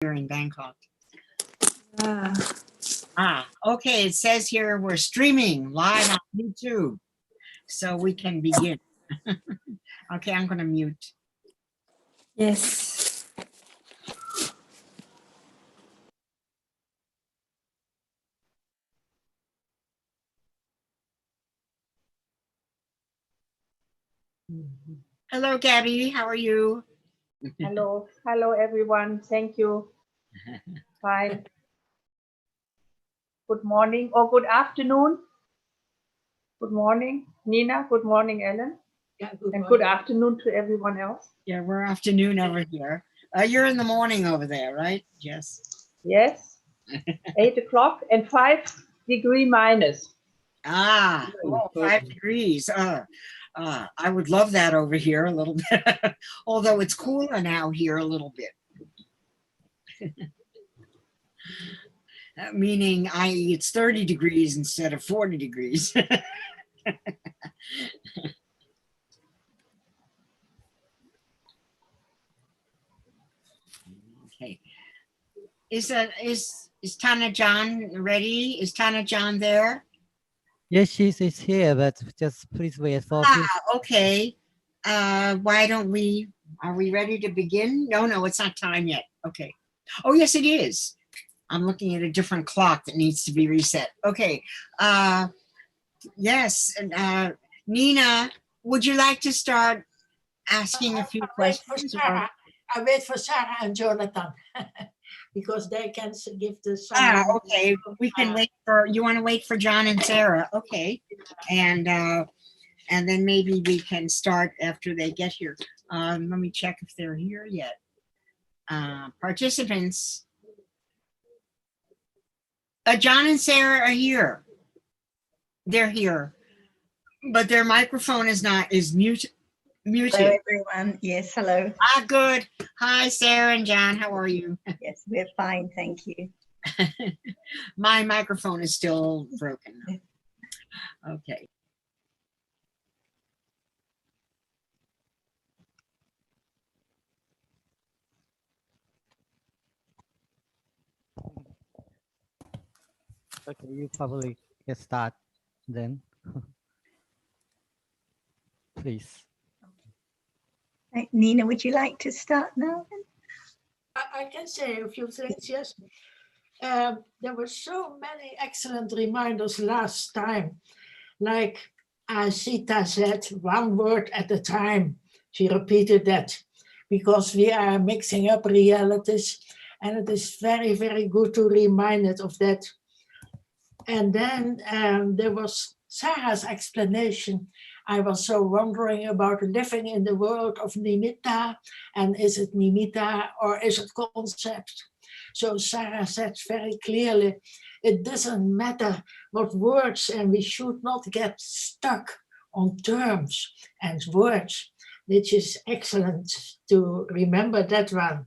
here in Bangkok. Okay, it says here we're streaming live on YouTube, so we can begin. Okay, I'm going to mute. Yes. Hello, Gabby. How are you? Hello, hello everyone. Thank you. Fine. Good morning or good afternoon. Good morning, Nina. Good morning, Ellen. Yeah, And good afternoon to everyone else. Yeah, we're afternoon over here. You're in the morning over there, right? Yes. Yes. 8 o'clock and 5° minus. Ah, oh, 5 degrees. I would love that over here a little bit, although it's cooler now here a little bit. Meaning it's 30 degrees instead of 40 degrees. Okay. Is Tana John ready? Is Tana John there? Yes, she's here, but just please wait for a few. Okay. Why don't we, are we ready to begin? No, it's not time yet. Okay. Oh, yes, it is. I'm looking at a different clock that needs to be reset. Okay. Yes. Nina, would you like to start asking a few questions? I wait for Sarah and Jonathan because they can give the Sarah. Okay. We can wait for, you want to wait for John and Sarah? Okay. And then maybe we can start after they get here. Let me check if they're here yet. Participants. John and Sarah are here. They're here, but their microphone is muted. Hello, everyone. Yes, hello. Good. Hi, Sarah and John. How are you? Yes, we're fine, thank you. My microphone is still broken. Okay. Okay, you probably can start then. Please. Right, Nina, would you like to start now? I can say a few things, yes. There were so many excellent reminders last time. Like Sita said, one word at a time. She repeated that because we are mixing up realities, and it is very, very good to remind it of that. And then there was Sarah's explanation. I was so wondering about living in the world of nimitta, and is it nimitta or is it concept? So Sarah said very clearly, it doesn't matter what words, and we should not get stuck on terms and words, which is excellent to remember that one,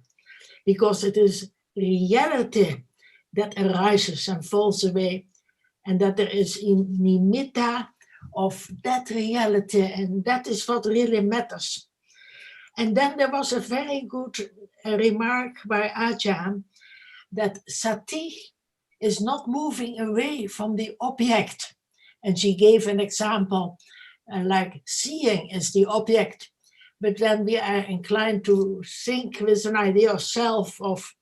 because it is reality that arises and falls away, and that there is nimitta of that reality, and that is what really matters. And then there was a very good remark by Ajahn that sati is not moving away from the object. And she gave an example like seeing is the object, but then we are inclined to think with an idea of self, of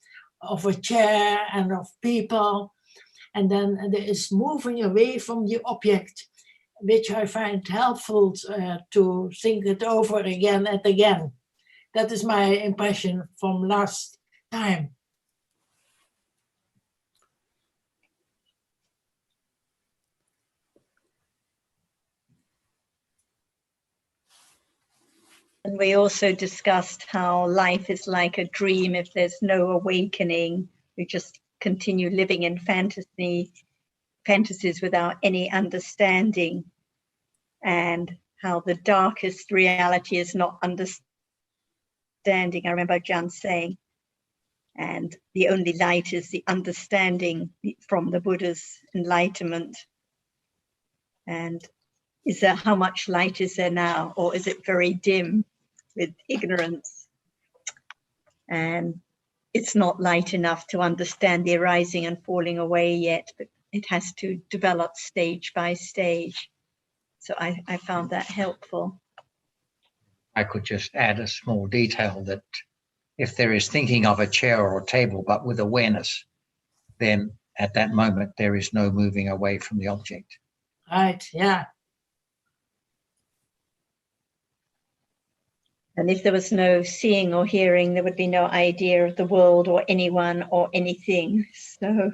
a chair and of people, and then there is moving away from the object, which I find helpful to think it over again and again. That is my impression from last time. And we also discussed how life is like a dream. If there's no awakening, we just continue living in fantasies without any understanding, and how the darkest reality is not understanding. I remember Ajahn saying, and the only light is the understanding from the Buddha's enlightenment. And is there, how much light is there now, or is it very dim with ignorance? And it's not light enough to understand the arising and falling away yet, but it has to develop stage by stage. So I found that helpful. I could just add a small detail that if there is thinking of a chair or a table, but with awareness, then at that moment there is no moving away from the object. Right, yeah. And if there was no seeing or hearing, there would be no idea of the world or anyone or anything. So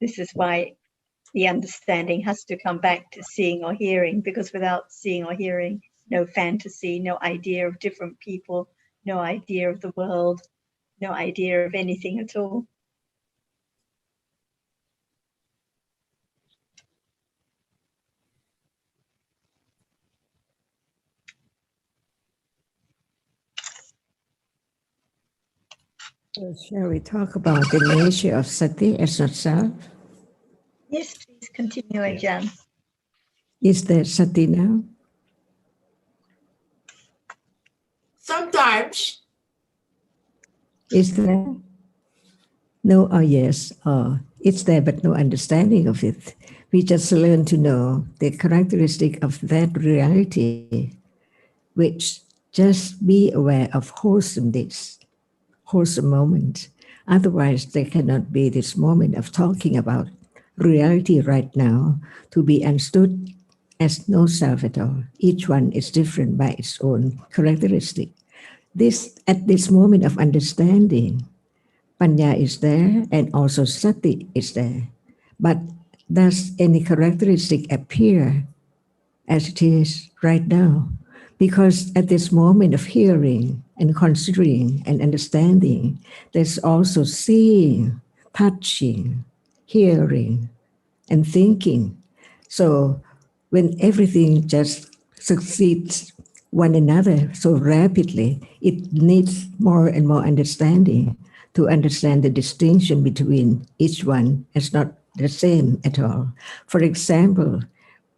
this is why the understanding has to come back to seeing or hearing, because without seeing or hearing, no fantasy, no idea of different people, no idea of the world, no idea of anything at all. So shall we talk about the nature of sati as not self? Yes, please continue, Ajahn. Is there sati now? Sometimes, Is there? No or yes, or it's there but no understanding of it. We just learn to know the characteristic of that reality, which just be aware of wholesomeness, wholesome moment. Otherwise, there cannot be this moment of talking about reality right now to be understood as no self at all. Each one is different by its own characteristic. At this moment of understanding, Panya is there and also sati is there. But does any characteristic appear as it is right now? Because at this moment of hearing and considering and understanding, there's also seeing, touching, hearing, and thinking. So when everything just succeeds one another so rapidly, it needs more and more understanding to understand the distinction between each one as not the same at all. For example,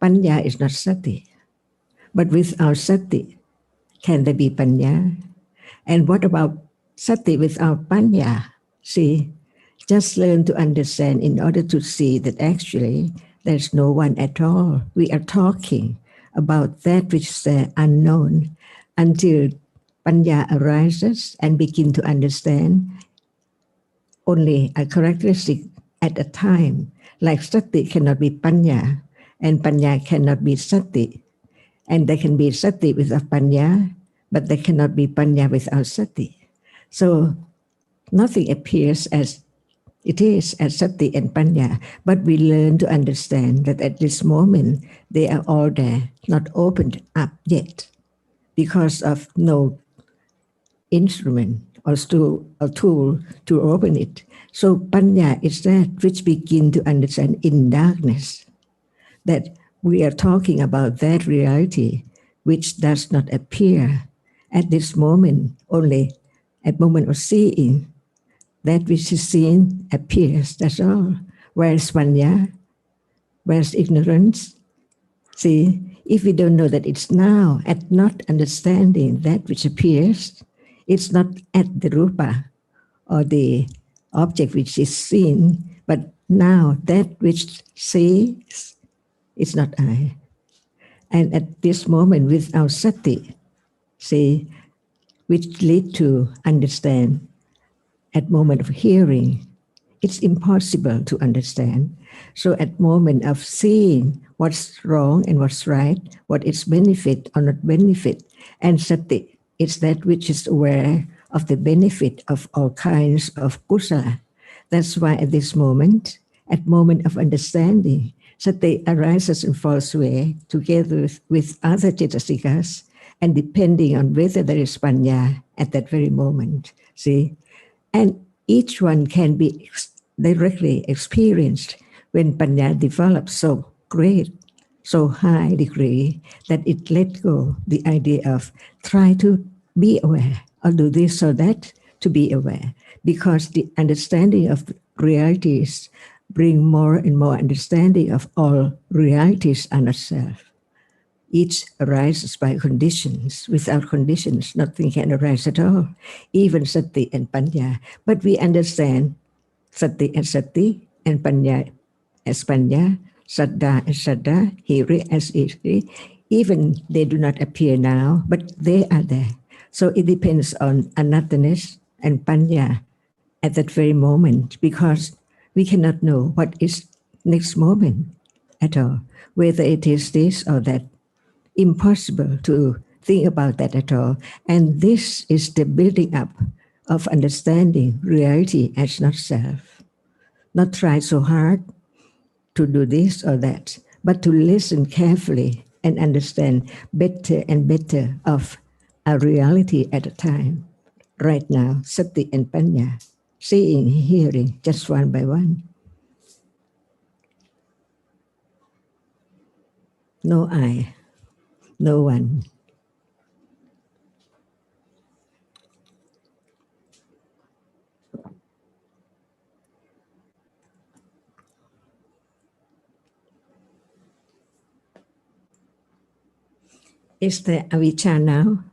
Panya is not sati, but without sati, can there be Panya? And what about sati without Panya? See, just learn to understand in order to see that actually there's no one at all. We are talking about that which is the unknown until Panya arises and begin to understand only a characteristic at a time. Like sati cannot be Panya, and Panya cannot be sati. And there can be sati without Panya, but there cannot be Panya without sati. So nothing appears as it is as sati and Panya, but we learn to understand that at this moment they are all there, not opened up yet, because of no instrument or tool to open it. So Panya is that which begin to understand in darkness that we are talking about that reality which does not appear at this moment, only at moment of seeing. That which is seen appears, that's all. Whereas Panya, whereas ignorance, see, if we don't know that it's now, at not understanding that which appears, it's not at the rupa or the object which is seen, but now that which sees is not I. And at this moment, without sati, see, which lead to understand at moment of hearing, it's impossible to understand. So at moment of seeing what's wrong and what's right, what is benefit or not benefit, and sati, it's that which is aware of the benefit of all kinds of kusala. That's why at this moment, at moment of understanding, sati arises and falls away together with other cetasikas, and depending on whether there is panya at that very moment. See, and each one can be directly experienced when panya develops so great, so high degree that it let go the idea of try to be aware or do this or that to be aware, because the understanding of realities bring more and more understanding of all realities are not self. Each arises by conditions. Without conditions, nothing can arise at all, even sati and panya. But we understand sati as sati and panya as panya, saddha as saddha, hiri as hiri. Even they do not appear now, but they are there. So it depends on anattanis and panya at that very moment, because we cannot know what is next moment at all, whether it is this or that. Impossible to think about that at all. And this is the building up of understanding reality as not self. Not try so hard to do this or that, but to listen carefully and understand better and better of a reality at a time. Right now, sati and panya, seeing, hearing, just one by one. No I, no one. Is there avijja now?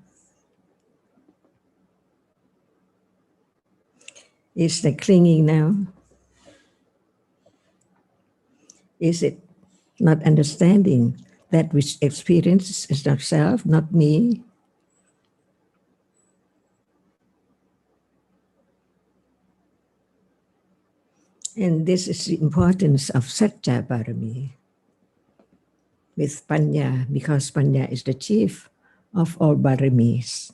Is the clinging now? Is it not understanding that which experience is not self, not me? And this is the importance of Satya Parami with Panya, because Panya is the chief of all Paramis.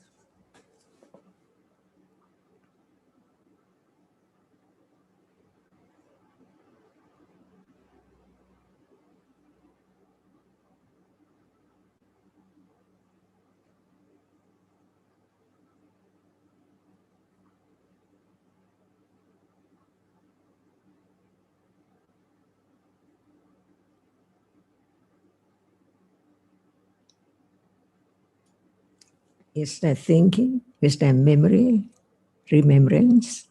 Is there thinking? Is there memory, remembrance?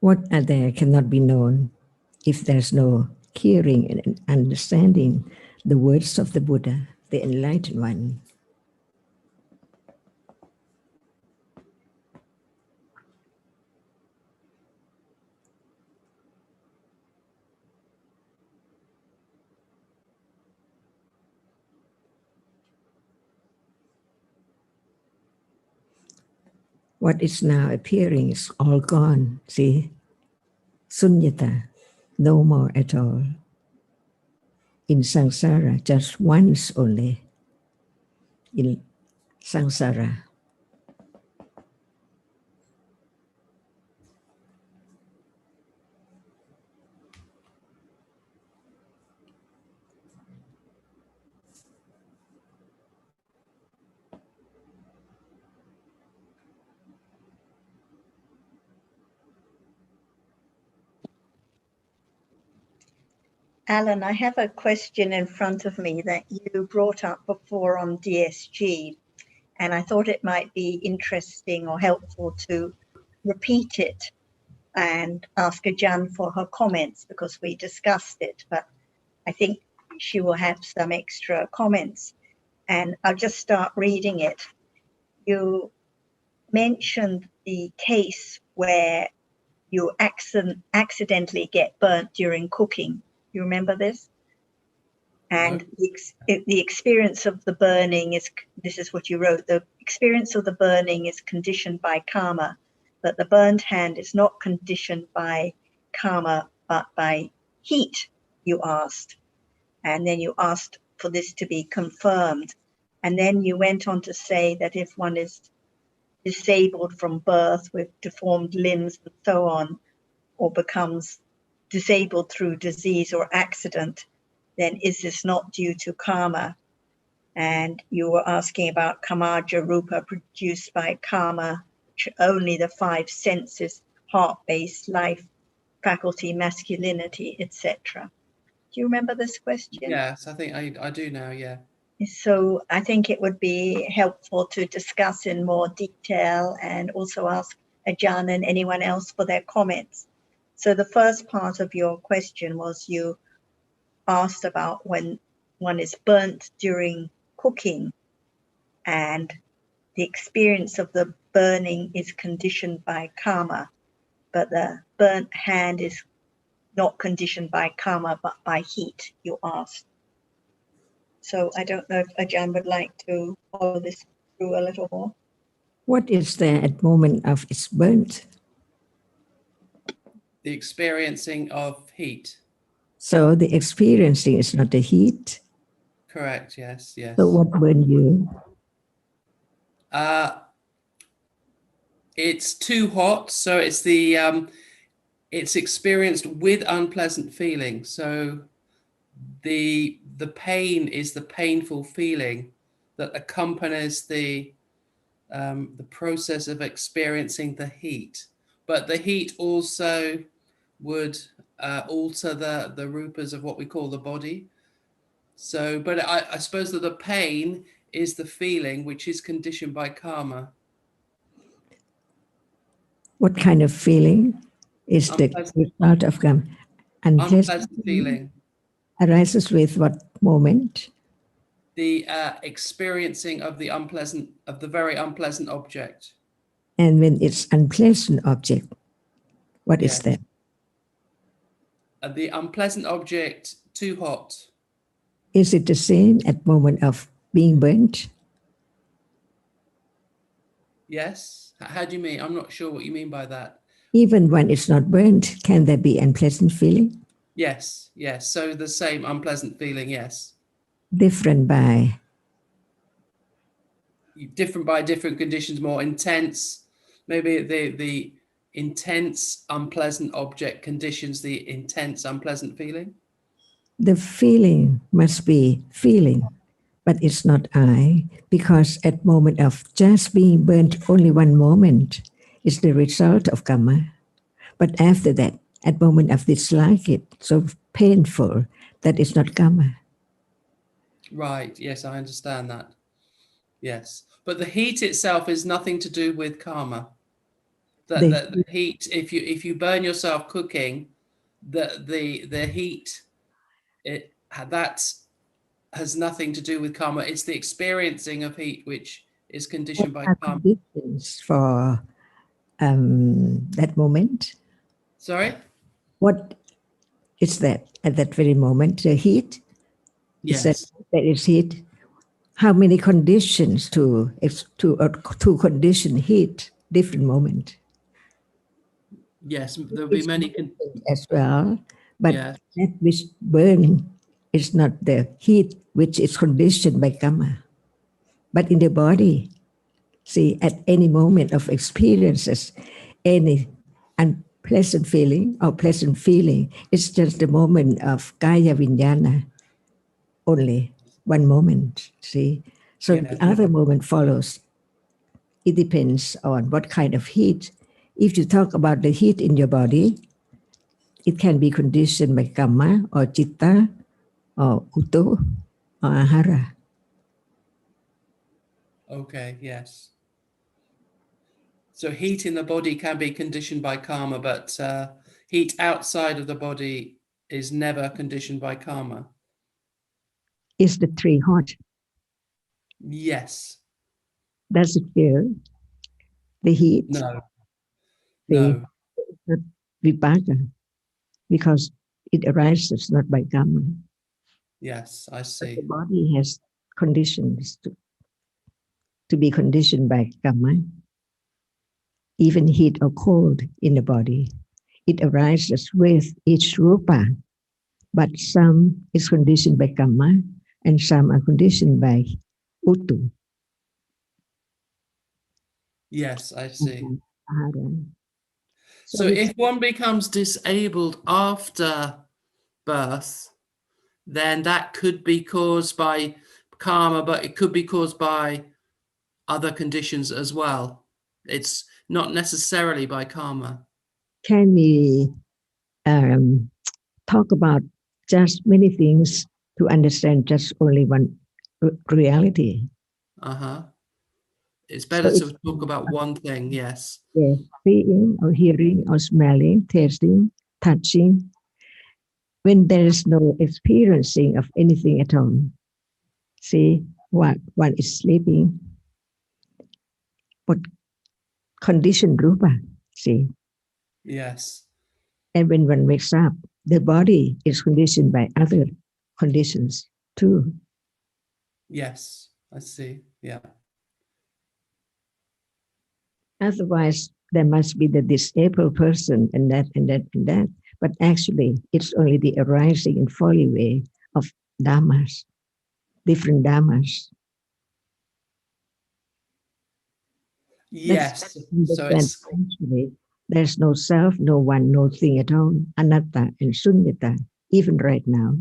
What are there cannot be known if there's no hearing and understanding the words of the Buddha, the enlightened one. What is now appearing is all gone, see? Sunyata, no more at all. In samsara, just once only. In samsara. Alan, I have a question in front of me that you brought up before on DSG, and I thought it might be interesting or helpful to repeat it and ask Ajahn for her comments, because we discussed it, but I think she will have some extra comments. And I'll just start reading it. You mentioned the case where you accidentally get burnt during cooking. You remember this? And the experience of the burning is, this is what you wrote, the experience of the burning is conditioned by karma, but the burned hand is not conditioned by karma, but by heat, you asked. And then you asked for this to be confirmed. And then you went on to say that if one is disabled from birth with deformed limbs and so on, or becomes disabled through disease or accident, then is this not due to karma? And you were asking about kamaja rupa produced by karma, which only the five senses, heart-based, life, faculty, masculinity, etc. Do you remember this question? Yes, I think I do now, yeah. So I think it would be helpful to discuss in more detail and also ask Ajahn and anyone else for their comments. So the first part of your question was you asked about when one is burnt during cooking, and the experience of the burning is conditioned by karma, but the burnt hand is not conditioned by karma, but by heat, you asked. So I don't know if Ajahn would like to follow this through a little more. What is there at moment of it's burnt? The experiencing of heat. So the experiencing is not the heat. Correct. Yes. Yes. So what burn you? It's too hot, so it's the it's experienced with unpleasant feeling. So the pain is the painful feeling that accompanies the process of experiencing the heat. But the heat also would alter the rupas of what we call the body. So, but I suppose that the pain is the feeling which is conditioned by karma. What kind of feeling is the result of karma? Unpleasant feeling. Arises with what moment? The experiencing of the unpleasant, of the very unpleasant object. And when it's unpleasant object, what is that? The unpleasant object, too hot. Is it the same at moment of being burnt? Yes. How do you mean? I'm not sure what you mean by that. Even when it's not burnt, can there be unpleasant feeling? Yes. Yes. So the same unpleasant feeling. Yes. Different by? Different by different conditions, more intense. Maybe the intense unpleasant object conditions the intense unpleasant feeling. The feeling must be feeling, but it's not I, because at moment of just being burnt only one moment is the result of karma. But after that, at moment of dislike it, so painful, that is not karma. Right. Yes, I understand that. Yes. But the heat itself is nothing to do with karma. The heat, if you burn yourself cooking, the heat, that has nothing to do with karma. It's the experiencing of heat which is conditioned by karma. Conditions for that moment? Sorry? What is that at that very moment? The heat? Yes. That is heat. How many conditions to condition heat? Different moment. Yes, there'll be many as well, but yeah. that which burn is not the heat which is conditioned by karma. But in the body, see, at any moment of experiences, any unpleasant feeling or pleasant feeling, it's just the moment of kaya vijnana, only one moment, see. So the other moment follows. It depends on what kind of heat. If you talk about the heat in your body, it can be conditioned by karma or citta or uto or ahara. Okay, yes. So heat in the body can be conditioned by karma, but heat outside of the body is never conditioned by karma. Is the tree hot? Yes. Does it feel the heat? No. The vipaka, because it arises not by karma. Yes, I see. But the body has conditions to be conditioned by karma. Even heat or cold in the body, it arises with each rupa, but some is conditioned by karma and some are conditioned by utu. Yes, I see. So So if one becomes disabled after birth, then that could be caused by karma, but it could be caused by other conditions as well. It's not necessarily by karma. Can we talk about just many things to understand just only one reality? It's better to talk about one thing, yes. Yes, seeing or hearing or smelling, tasting, touching, when there is no experiencing of anything at all. See, one is sleeping, what conditioned rupa, see. Yes. And when one wakes up, the body is conditioned by other conditions too. Yes, I see. Yeah. Otherwise, there must be the disabled person and that and that and that. But actually, it's only the arising and falling away of dhammas, different dhammas. Yes. So That's it's actually, there's no self, no one, no thing at all. Anatta and shunyata, even right now.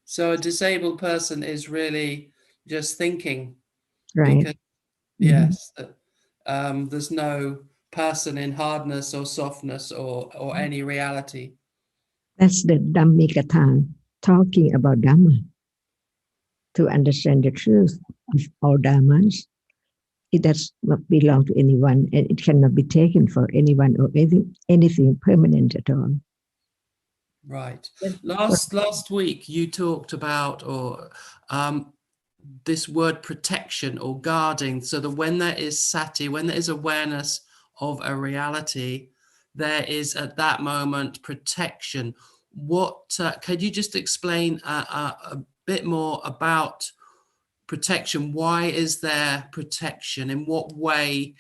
so a disabled person is really just thinking, Right. because yes, there's no person in hardness or softness or any reality. That's the Dhammikatha, talking about Dhamma. To understand the truth of all Dhammas, it does not belong to anyone, and it cannot be taken for anyone or anything permanent at all. Right. Yes. Last week you talked about this word protection or guarding, so that when there is sati, when there is awareness of a reality, there is at that moment protection. What could you just explain a bit more about protection? Why is there protection? In what way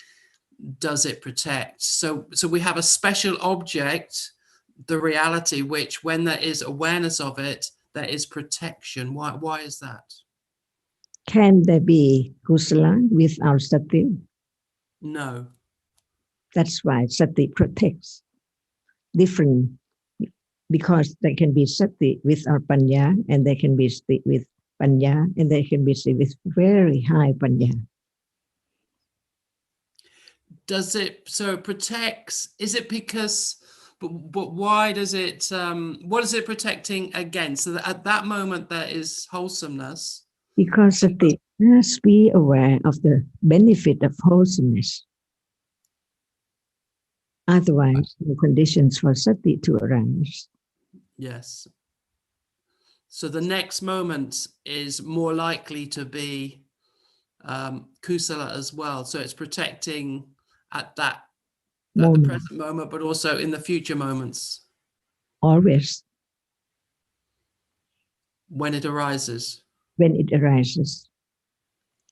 does it protect? So we have a special object, the reality, which when there is awareness of it, there is protection. Why is that? Can there be kusala without sati? No. That's why sati protects. Different, because there can be sati without panya, and there can be sati with panya, and there can be sati with very high panya. Does it, so it protects, is it because, but why does it, what is it protecting against? So that at that moment there is wholesomeness. Because sati must be aware of the benefit of wholesomeness. Otherwise, no conditions for sati to arise. Yes. So the next moment is more likely to be kusala as well. So it's protecting at the present moment, but also in the future moments. Always. When it arises. When it arises.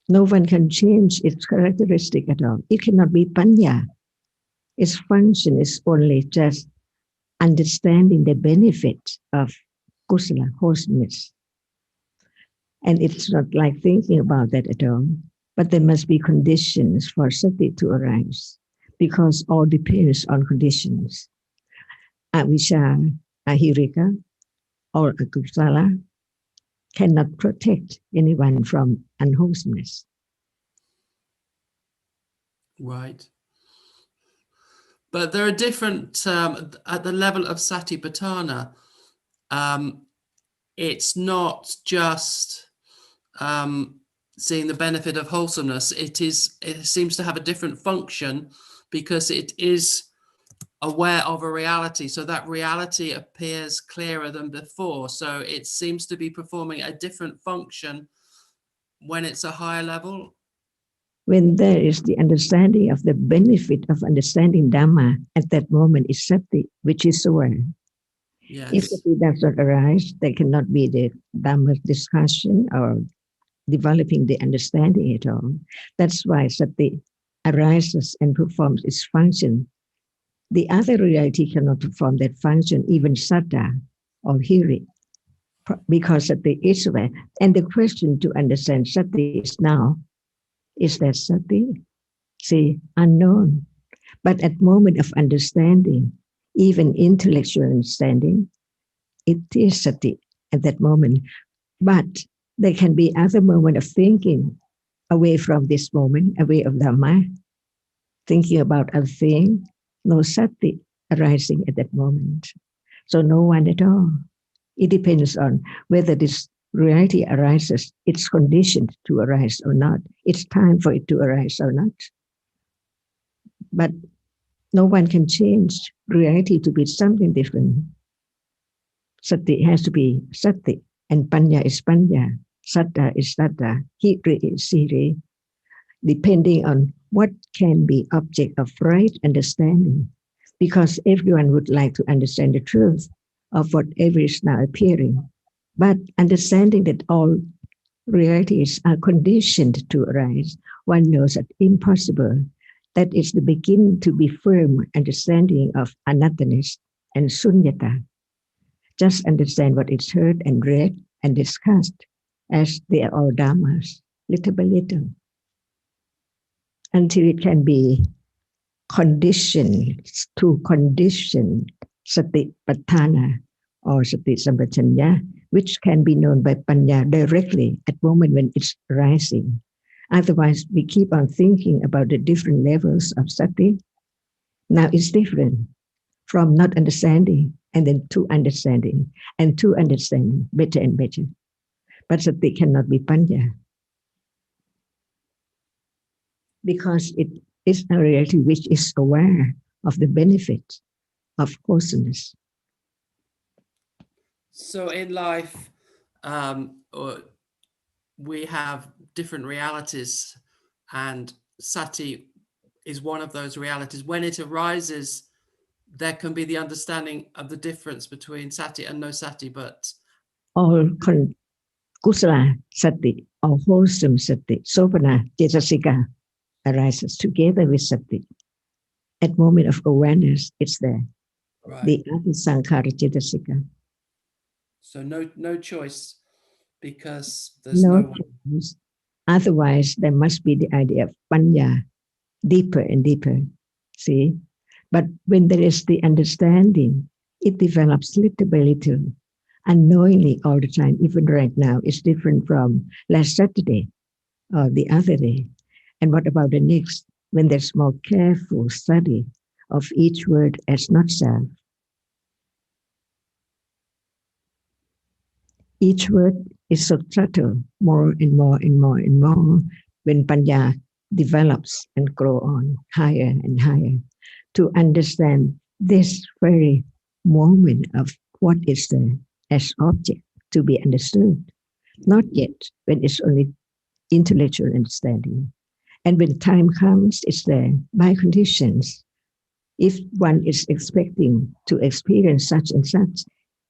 No one can change its characteristic at all. It cannot be panya. Its function is only just understanding the benefit of kusala, wholesomeness. And it's not like thinking about that at all. But there must be conditions for sati to arise, because all depends on conditions. Avisha, ahirika, or akusala cannot protect anyone from unwholesomeness. Right. But there are different, at the level of satipatthana, it's not just seeing the benefit of wholesomeness. It seems to have a different function, because it is aware of a reality. So that reality appears clearer than before. So it seems to be performing a different function when it's a higher level. When there is the understanding of the benefit of understanding Dhamma, at that moment is sati, which is aware. Yes. If sati does not arise, there cannot be the Dhamma discussion or developing the understanding at all. That's why sati arises and performs its function. The other reality cannot perform that function, even saddha or hearing, because sati is aware. And the question to understand sati is now, is that sati? See, unknown. But at moment of understanding, even intellectual understanding, it is sati at that moment. But there can be other moment of thinking away from this moment, away of Dhamma, thinking about other thing, no sati arising at that moment. So no one at all. It depends on whether this reality arises, it's conditioned to arise or not. It's time for it to arise or not. But No one can change reality to be something different. Sati has to be sati, and panya is panya. Saddha is saddha. Hiri is hiri. Depending on what can be object of right understanding. Because everyone would like to understand the truth of whatever is now appearing. But understanding that all realities are conditioned to arise, one knows that impossible. That is the beginning to be firm understanding of anattanness and sunyata. Just understand what is heard and read and discussed as they are all dhammas, little by little, until it can be conditioned to condition sati patthana or sati sampajanya, which can be known by panya directly at the moment when it's rising. Otherwise, we keep on thinking about the different levels of sati. Now it's different from not understanding and then to understanding and to understanding better and better. But sati cannot be panya because it is a reality which is aware of the benefit of wholesomeness. So in life, we have different realities, and sati is one of those realities. When it arises, there can be the understanding of the difference between sati and no sati, but all kusala sati, or wholesome sati, sopana cetasika arises together with sati. At moment of awareness, it's there. right. The other sankhara cetasika. So no choice, because there's No no one. choice. Otherwise, there must be the idea of panya, deeper and deeper. See? But when there is the understanding, it develops little by little, unknowingly all the time. Even right now, it's different from last Saturday or the other day. And what about the next? When there's more careful study of each word as not self. Each word is so subtle, more and more and more and more, when panya develops and grow on higher and higher, to understand this very moment of what is there as object to be understood. Not yet when it's only intellectual understanding. And when time comes, it's there by conditions. If one is expecting to experience such and such,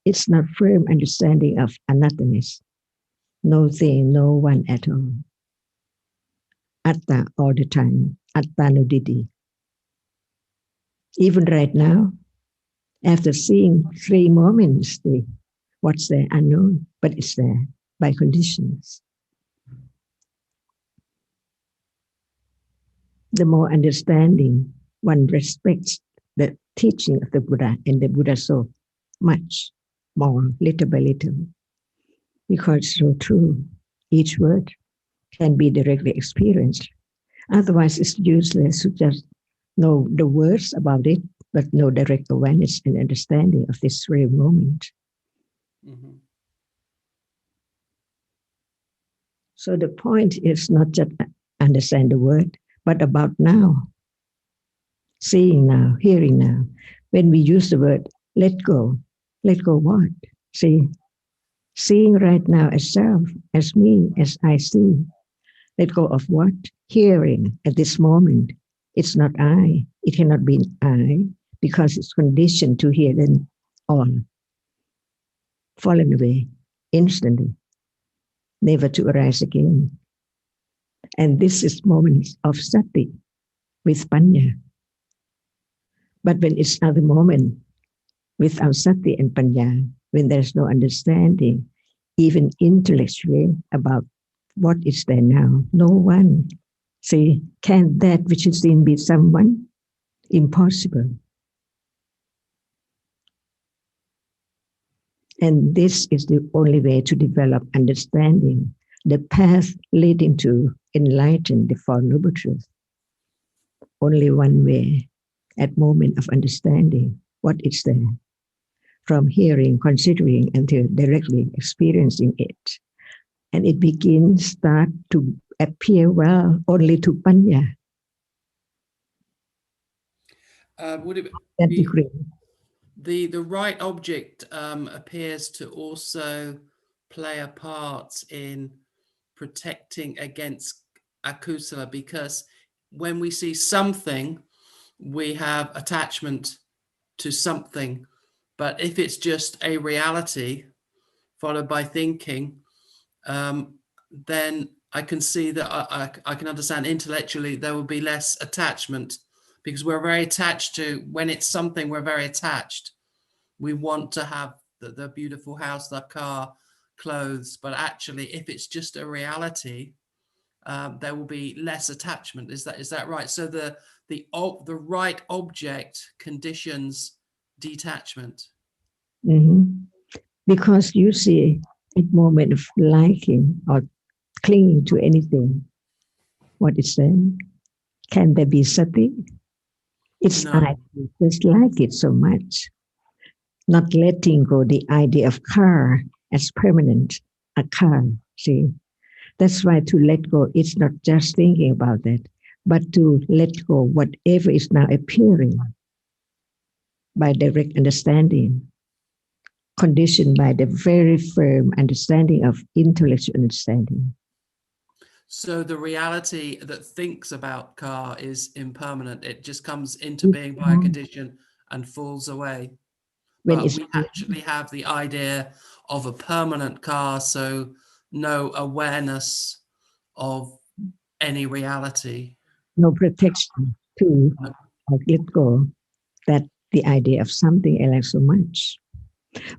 it's not firm understanding of anattanness. No thing, no one at all. Atta all the time. Attanudidi. Even right now, after seeing 3 moments, what's there unknown, but it's there by conditions. The more understanding one respects the teaching of the Buddha and the Buddha so much more, little by little, because it's so true. Each word can be directly experienced. Otherwise, it's useless to just know the words about it, but no direct awareness and understanding of this very moment. Mm-hmm. So the point is not just understand the word, but about now, seeing now, hearing now. When we use the word let go what? See, seeing right now as self, as me, as I see. Let go of what? Hearing at this moment. It's not I. It cannot be I because it's conditioned to hear then all. Fallen away instantly, never to arise again. And this is moments of sati with panya. But when it's other moment without sati and panya, when there's no understanding, even intellectually, about what is there now, no one. See, can that which is seen be someone? Impossible. And this is the only way to develop understanding, the path leading to enlighten the Four Noble Truths. Only one way, at moment of understanding what is there, from hearing, considering, until directly experiencing it. And it start to appear well only to panya. Would it that be degree. the right object appears to also play a part in protecting against akusala, because when we see something, we have attachment to something. But if it's just a reality followed by thinking, then I can see that I can understand intellectually there will be less attachment, because we're very attached to, when it's something, we're very attached. We want to have the beautiful house, the car, clothes, but actually if it's just a reality, there will be less attachment. Is that right? So the right object conditions detachment. Mhm. Because you see a moment of liking or clinging to anything, what is saying? Can there be sati? It's No. I just like it so much. Not letting go the idea of car as permanent, a car, see? That's why to let go, it's not just thinking about that, but to let go whatever is now appearing by direct understanding, conditioned by the very firm understanding of intellectual understanding. So the reality that thinks about car is impermanent. It just comes into being by a condition and falls away. When But it's we actually have the idea of a permanent car, so no awareness of any reality. no protection to let go, that the idea of something I like so much.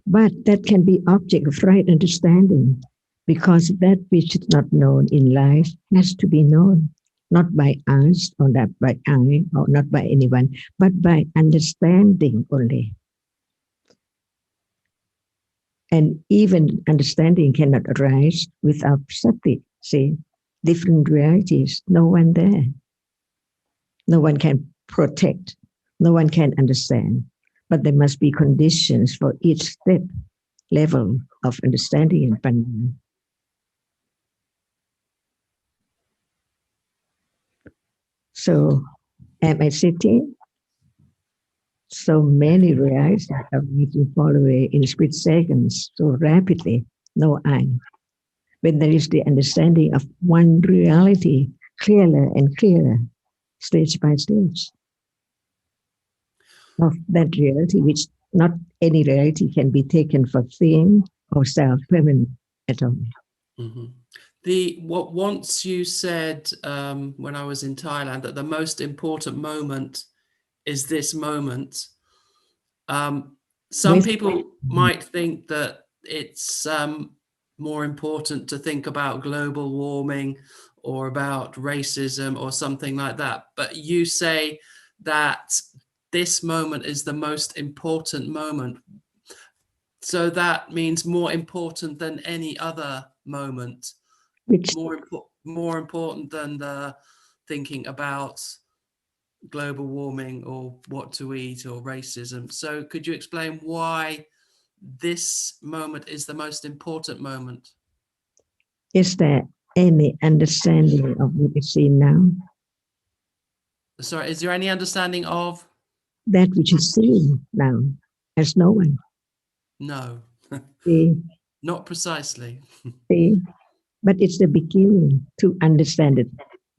But that can be object of right understanding, because that which is not known in life has to be known, not by us or not by I or not by anyone, but by understanding only. And even understanding cannot arise without sati. See, different realities, no one there. No one can protect, no one can understand, but there must be conditions for each step, level of understanding and panya. So, am I sitting? So many realities are making fall away in split seconds, so rapidly, no I. When there is the understanding of one reality, clearer and clearer, stage by stage, of that reality, which not any reality can be taken for thing or self-permanent at all. Mm-hmm. Once you said when I was in Thailand that the most important moment is this moment. Some people might think that it's more important to think about global warming or about racism or something like that. But you say that this moment is the most important moment. So that means more important than any other moment. Which more important than the thinking about global warming or what to eat or racism. So could you explain why this moment is the most important moment? is there any understanding of what is seen now? Sorry, is there any understanding of? That which is seen now as no one. No, See, not precisely. see, but it's the beginning to understand it.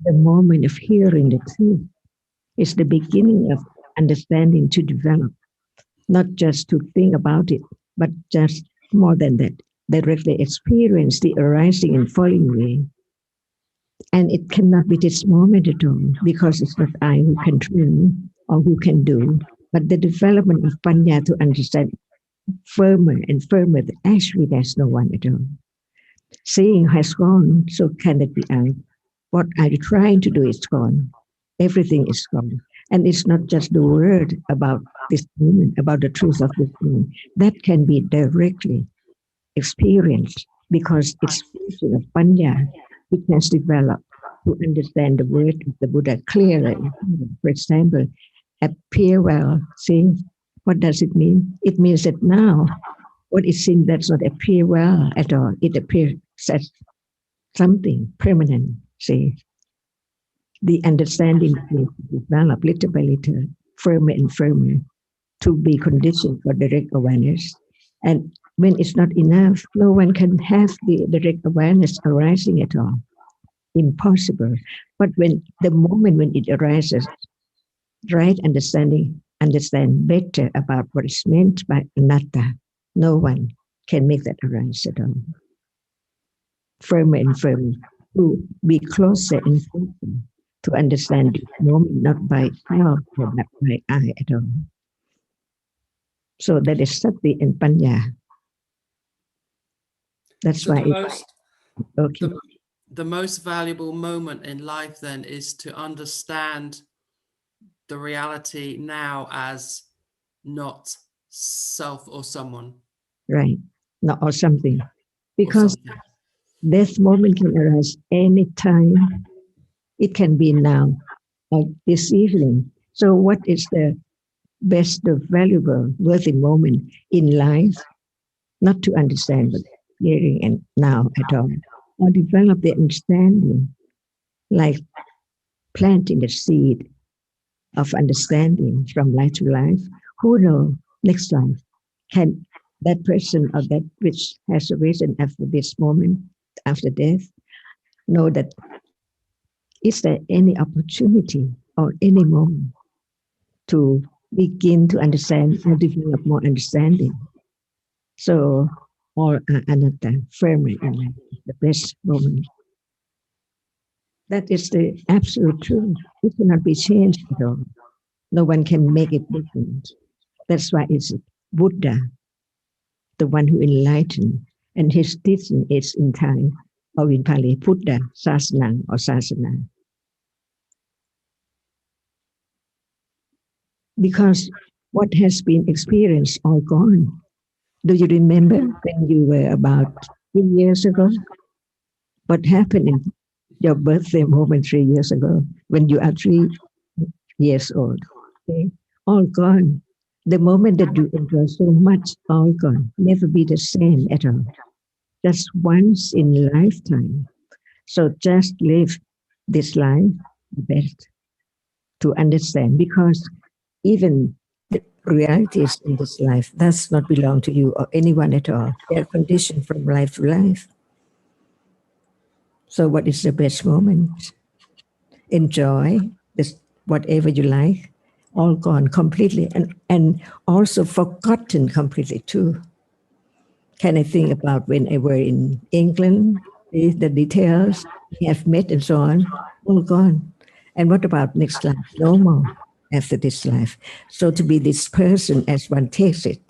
The moment of hearing the truth is the beginning of understanding to develop, not just to think about it, but just more than that, directly experience the arising and falling away. And it cannot be this moment at all, because it's not I who can control or who can do, but the development of panya to understand firmer and firmer that actually there's no one at all. Seeing has gone, so can it be I? What are you trying to do is gone. Everything is gone. And it's not just the word about this moment, about the truth of this moment. That can be directly experienced, because it's vision of panya which has developed to understand the word of the Buddha clearly. For example, appear well. See, what does it mean? It means that now what is seen does not appear well at all. It appears as something permanent. See, the understanding will develop little by little. firmer and firmer to be conditioned for direct awareness. And when it's not enough, no one can have the direct awareness arising at all. Impossible. But when the moment when it arises, right understand better about what is meant by anatta, no one can make that arise at all. Firmer and firmer, to be closer and closer to understand this moment, not by self, but not by I at all. So that is sati and panya. That's So why okay. The most valuable moment in life then is to understand the reality now as not self or someone. Right. No, or something. Or Because something. this moment can arise any time. It can be now or this evening. So what is the best, the valuable, worthy moment in life? Not to understand, but hearing and now at all. Or develop the understanding, like planting the seed of understanding from life to life. Who knows next life? Can that person or that which has arisen after this moment, after death, know that is there any opportunity or any moment to begin to understand or develop more understanding? So, or anatta, firmer in life, the best moment. That is the absolute truth. It cannot be changed at all. No one can make it different. That's why it's Buddha, the one who enlightened, and his teaching is in Thai or in Pali, Buddha, Sasana or Sasana. Because what has been experienced all gone. Do you remember when you were about 3 years ago? What happened in your birthday moment 3 years ago when you are 3 years old? Okay? All gone. The moment that you enjoy so much, all gone. Never be the same at all. Just once in a lifetime. So just live this life the best to understand, because even the realities in this life does not belong to you or anyone at all. They are conditioned from life to life. So what is the best moment? Enjoy this, whatever you like, all gone completely, and also forgotten completely too. Can I think about when I were in England, the details we have met and so on, all gone. And what about next life? No more after this life. So to be this person as one takes it,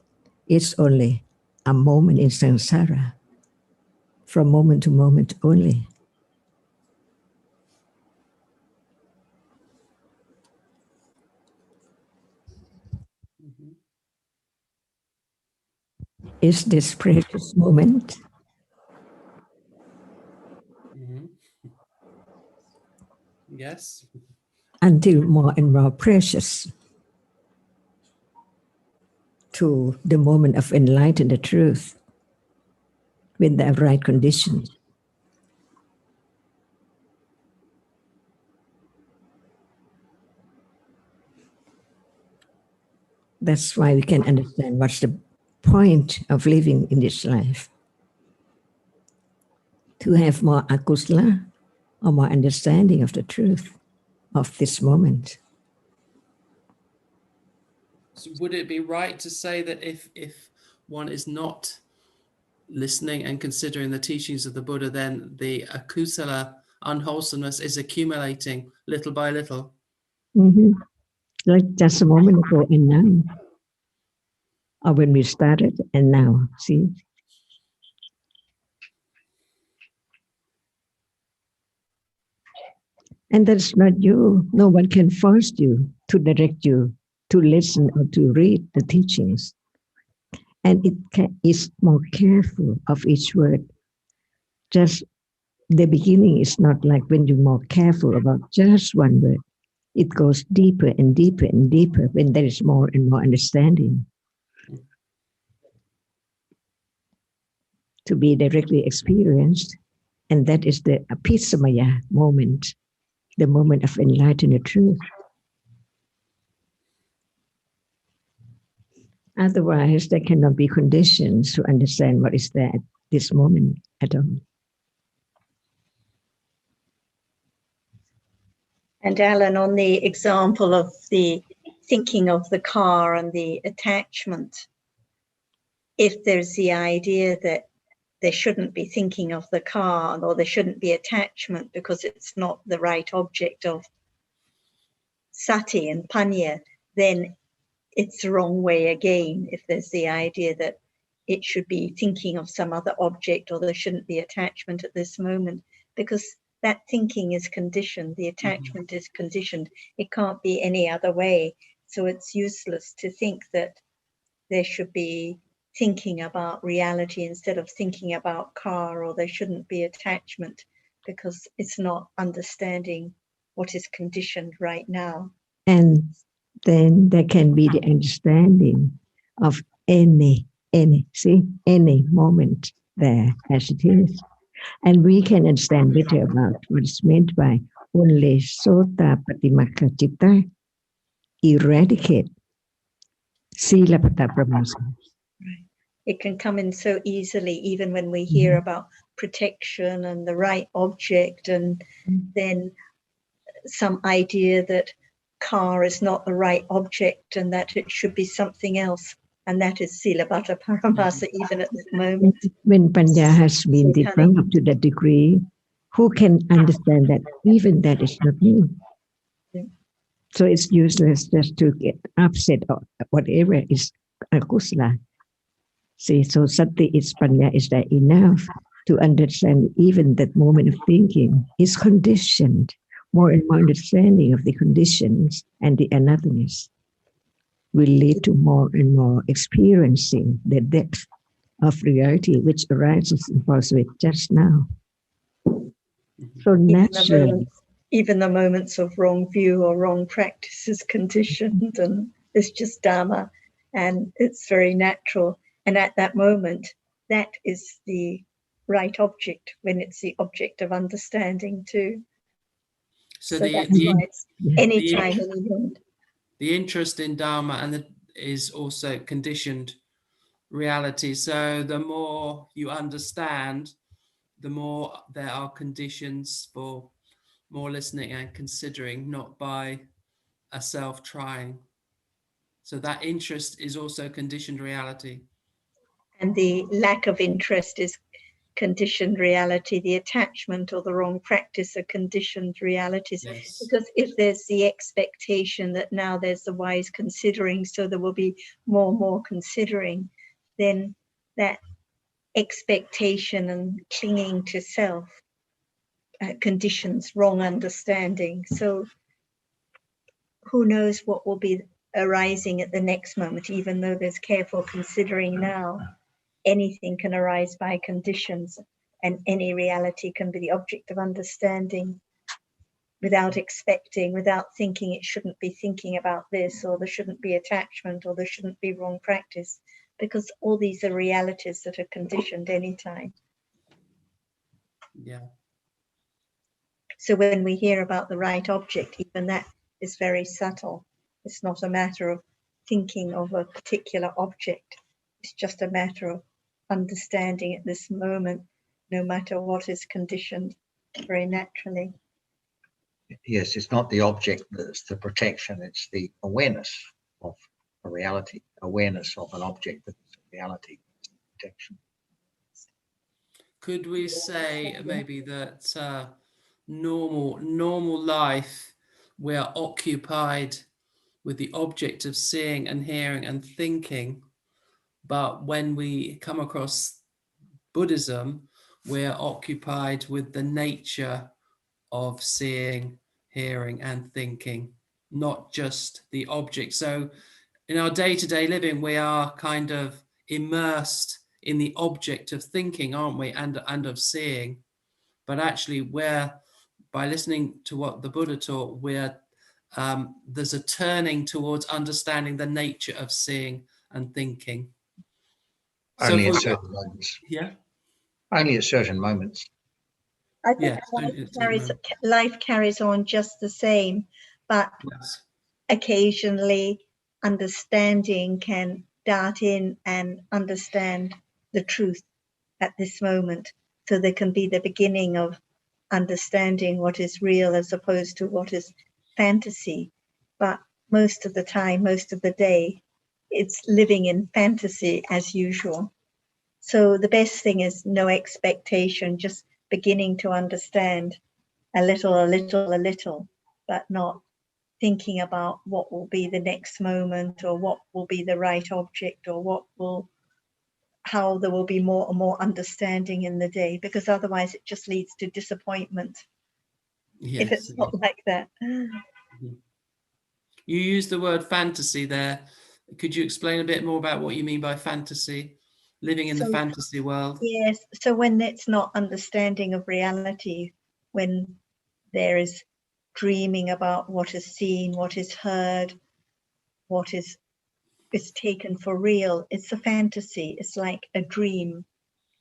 it's only a moment in samsara, from moment to moment only. Is this precious moment Yes. until more and more precious to the moment of enlightened truth with the right conditions. That's why we can understand what's the point of living in this life. To have more akusala or more understanding of the truth of this moment. So would it be right to say that if one is not listening and considering the teachings of the Buddha, then the akusala, unwholesomeness, is accumulating little by little? Mm-hmm. Like just a moment ago and now. Or when we started and now, see? And that's not you. No one can force you to direct you to listen or to read the teachings. And it is more careful of each word. Just the beginning is not like when you're more careful about just one word. It goes deeper and deeper and deeper when there is more and more understanding. To be directly experienced, and that is the apisamaya moment, the moment of enlightened truth. Otherwise, there cannot be conditions to understand what is there at this moment at all. And Alan, on the example of the thinking of the car and the attachment, if there's the idea that they shouldn't be thinking of the car or there shouldn't be attachment because it's not the right object of sati and panya, then it's the wrong way again. If there's the idea that it should be thinking of some other object or there shouldn't be attachment at this moment, because that thinking is conditioned, the attachment is conditioned. It can't be any other way. So it's useless to think that there should be thinking about reality instead of thinking about car, or there shouldn't be attachment, because it's not understanding what is conditioned right now. And then there can be the understanding of any moment there as it is. And we can understand better about what is meant by only sota patimakha citta, eradicate sila pata pramasa. It can come in so easily, even when we hear about protection and the right object, and then some idea that car is not the right object and that it should be something else. And that is sila pata paramasa, even at this moment. When Panya has been developed to that degree, who can understand that even that is not me? Yeah. So it's useless just to get upset or whatever is akusla. See, so sati is Panya is there enough to understand even that moment of thinking is conditioned. More and more understanding of the conditions and the anatomies will lead to more and more experiencing the depth of reality which arises in with just now. So naturally, even the moments of wrong view or wrong practice is conditioned, and it's just Dhamma, and it's very natural. And at that moment, that is the right object, when it's the object of understanding too. So that's why it's anytime, any moment. The interest in Dharma is also conditioned reality. So the more you understand, the more there are conditions for more listening and considering, not by a self trying. So that interest is also conditioned reality. And the lack of interest is conditioned reality. The attachment or the wrong practice are conditioned realities. Yes. Because if there's the expectation that now there's the wise considering, so there will be more and more considering, then that expectation and clinging to self conditions wrong understanding. So who knows what will be arising at the next moment, even though there's careful considering now. Anything can arise by conditions, and any reality can be the object of understanding without expecting, without thinking it shouldn't be thinking about this, or there shouldn't be attachment, or there shouldn't be wrong practice, because all these are realities that are conditioned anytime. Yeah. So when we hear about the right object, even that is very subtle. It's not a matter of thinking of a particular object. It's just a matter of understanding at this moment, no matter what is conditioned, very naturally. Yes, it's not the object that's the protection, it's the awareness of a reality, awareness of an object that's a reality, protection. Could we say maybe that normal life, we are occupied with the object of seeing and hearing and thinking, but when we come across Buddhism, we're occupied with the nature of seeing, hearing and thinking, not just the object. So in our day-to-day living, we are kind of immersed in the object of thinking, aren't we, and of seeing. But actually, by listening to what the Buddha taught, there's a turning towards understanding the nature of seeing and thinking. Only at certain moments. Yeah. Only at certain moments. I think life carries on just the same, but yes. Occasionally understanding can dart in and understand the truth at this moment, so there can be the beginning of understanding what is real as opposed to what is fantasy. But most of the time, most of the day, it's living in fantasy as usual. So the best thing is no expectation, just beginning to understand a little, but not thinking about what will be the next moment, or what will be the right object, or how there will be more and more understanding in the day, because otherwise it just leads to disappointment if Yes. it's not like that. You used the word fantasy there. Could you explain a bit more about what you mean by fantasy? Living in the So, fantasy world. yes, so when it's not understanding of reality, when there is dreaming about what is seen, what is heard, what is taken for real, it's a fantasy. It's like a dream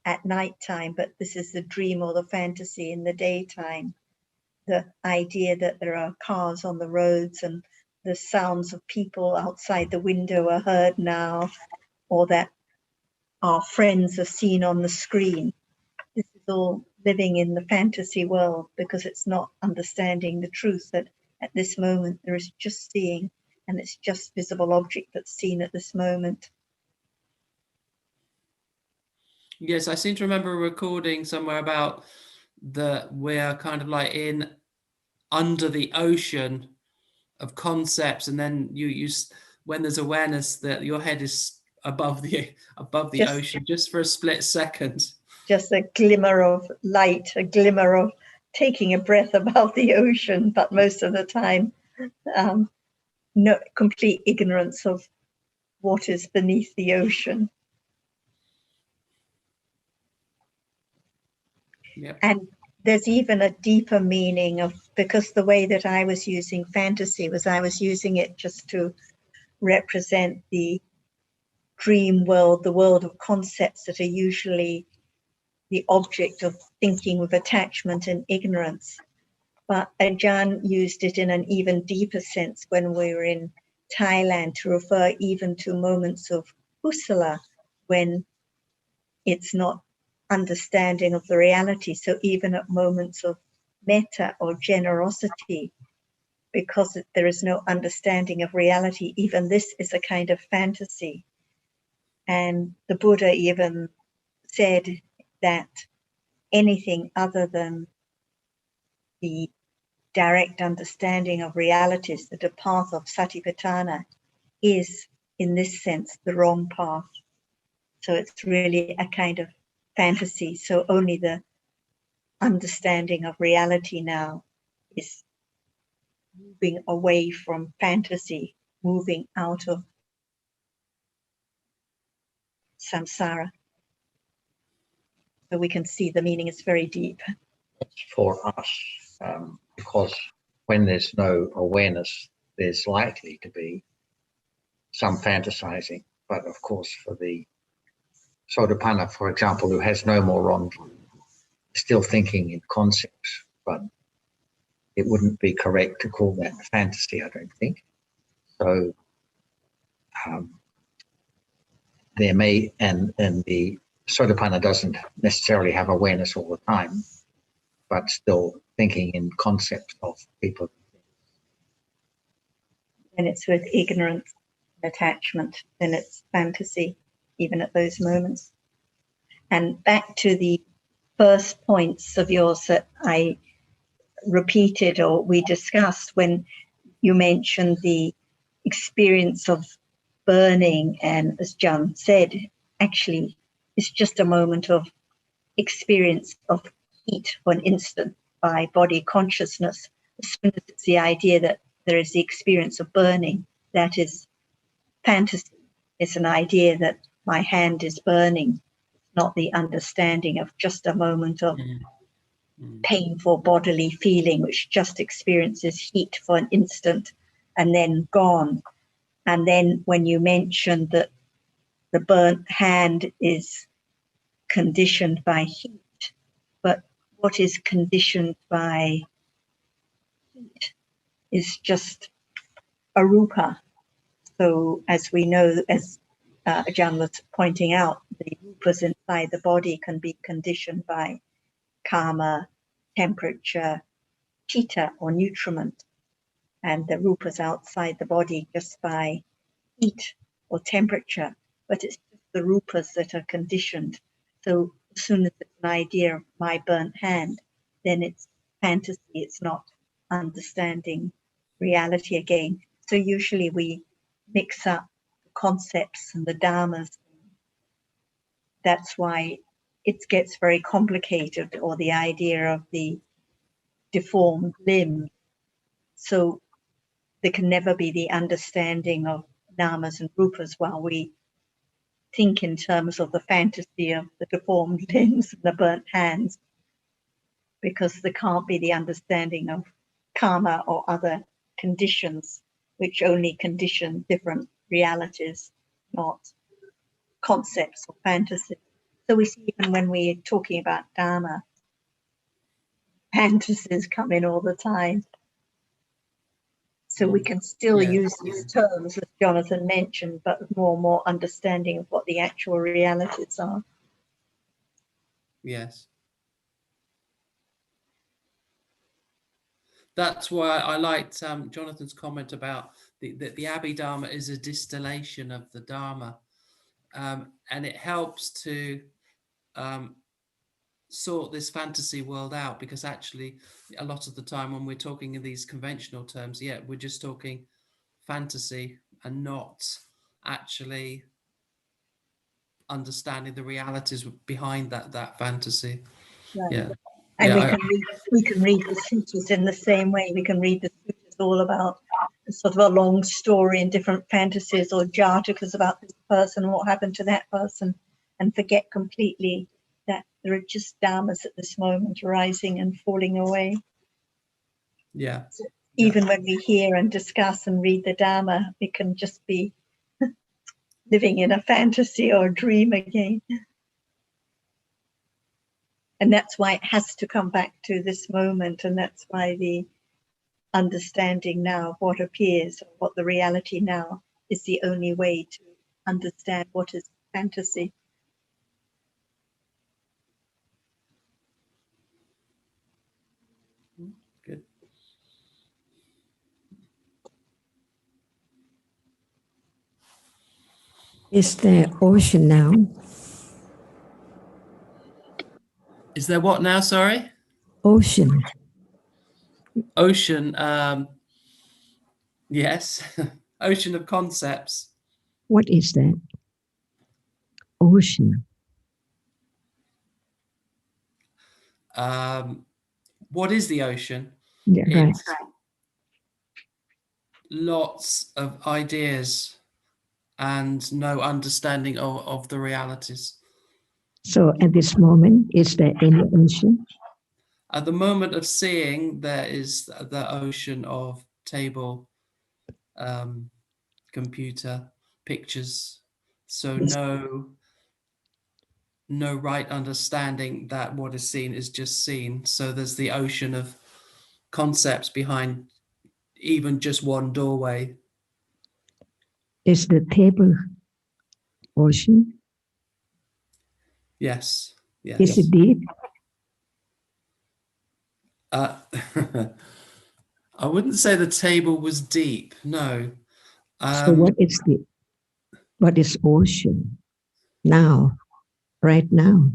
at night time, but this is the dream or the fantasy in the daytime. The idea that there are cars on the roads and the sounds of people outside the window are heard now, or that our friends are seen on the screen. This is all living in the fantasy world, because it's not understanding the truth that at this moment there is just seeing, and it's just visible object that's seen at this moment. Yes, I seem to remember a recording somewhere about we're kind of like in under the ocean of concepts, and then when there's awareness that your head is above the ocean just for a split second. Just a glimmer of light, a glimmer of taking a breath above the ocean, but most of the time, no, complete ignorance of what is beneath the ocean. Yep. And there's even a deeper meaning of, because the way that I was using fantasy was I was using it just to represent the dream world, the world of concepts that are usually the object of thinking with attachment and ignorance. But Ajahn used it in an even deeper sense when we were in Thailand, to refer even to moments of kusala, when it's not understanding of the reality. So even at moments of metta or generosity, because there is no understanding of reality, even this is a kind of fantasy. And the Buddha even said that anything other than the direct understanding of realities, the path of Satipatthana, is in this sense the wrong path. So it's really a kind of fantasy. So only the understanding of reality now is moving away from fantasy, moving out of samsara. So we can see the meaning is very deep. For us, because when there's no awareness, there's likely to be some fantasizing. But of course, for the Sotapanna, for example, who has no more wrongdoing, still thinking in concepts, but it wouldn't be correct to call that fantasy, I don't think. So there may, and the Sotapanna doesn't necessarily have awareness all the time, but still thinking in concepts of people. And it's with ignorance and attachment, then it's fantasy, even at those moments. And back to the first points of yours that I repeated or we discussed, when you mentioned the experience of burning, and as John said, actually it's just a moment of experience of heat for an instant by body consciousness. As soon as it's the idea that there is the experience of burning, that is fantasy. It's an idea that my hand is burning, not the understanding of just a moment of painful bodily feeling, which just experiences heat for an instant and then gone. And then when you mentioned that the burnt hand is conditioned by heat, but what is conditioned by heat is just arupa. So as we know, as Ajahn was pointing out, the rupas inside the body can be conditioned by karma, temperature, chitta or nutriment, and the rupas outside the body just by heat or temperature, but it's just the rupas that are conditioned. So as soon as it's an idea of my burnt hand, then it's fantasy, it's not understanding reality again. So usually we mix up the concepts and the dharmas. That's why it gets very complicated, or the idea of the deformed limb. So there can never be the understanding of namas and rupas while we think in terms of the fantasy of the deformed limbs and the burnt hands, because there can't be the understanding of karma or other conditions which only condition different realities, not concepts or fantasies. So we see even when we're talking about Dharma, fantasies come in all the time. So we can still use these terms, as Jonathan mentioned, but with more and more understanding of what the actual realities are. Yes. That's why I liked Jonathan's comment about that the Abhidharma is a distillation of the Dharma, and it helps to sort this fantasy world out, because actually a lot of the time when we're talking in these conventional terms, we're just talking fantasy and not actually understanding the realities behind that fantasy. Right. Yeah. And we can read the sutras in the same way. We can read the sutras all about sort of a long story and different fantasies or jatakas about this person, what happened to that person, and forget completely that there are just dharmas at this moment rising and falling away. Yeah. So even when we hear and discuss and read the Dharma, it can just be living in a fantasy or a dream again. And that's why it has to come back to this moment. And that's why the understanding now of what appears, what the reality now is, the only way to understand what is fantasy. Good. Is there ocean now? Is there what now? Sorry? Ocean. Ocean. Yes. Ocean of concepts. What is that? Ocean. What is the ocean? Yeah, right. It's lots of ideas and no understanding of the realities. So at this moment, is there any ocean? At the moment of seeing, there is the ocean of table, computer, pictures. So no right understanding that what is seen is just seen. So there's the ocean of concepts behind even just one doorway. Is the table ocean? Yes. Yes. Is it deep? I wouldn't say the table was deep. No. So what is ocean now, right now?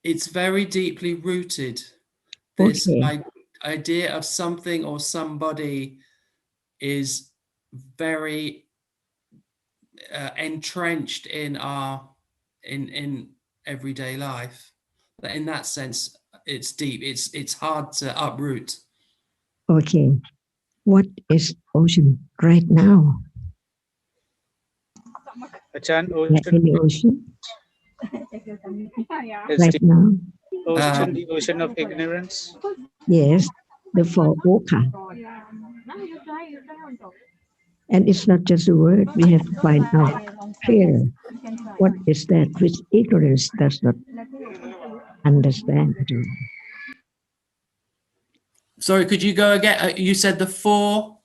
It's very deeply rooted. This idea of something or somebody is very entrenched in our in everyday life. But in that sense, it's deep. It's hard to uproot. Okay. What is ocean right now? Ajahn, Any ocean? is Right now? ocean the ocean of ignorance? Yes, the four oka. And it's not just a word, we have to find out clear what is that which ignorance does not understand. Sorry, could you go again? You said the four.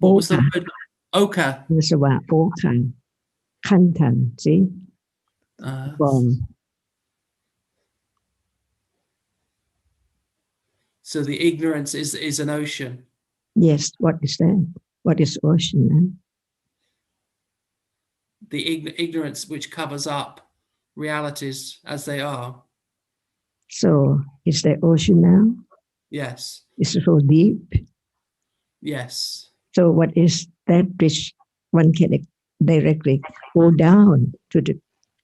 What was the Oka. word? Oka. สวะโอคังคันทัน see from So the ignorance is an ocean. yes, what is that? What is ocean? The ignorance which covers up realities as they are. So is the ocean now? Yes. It's so deep. Yes. So what is that which one can directly go down to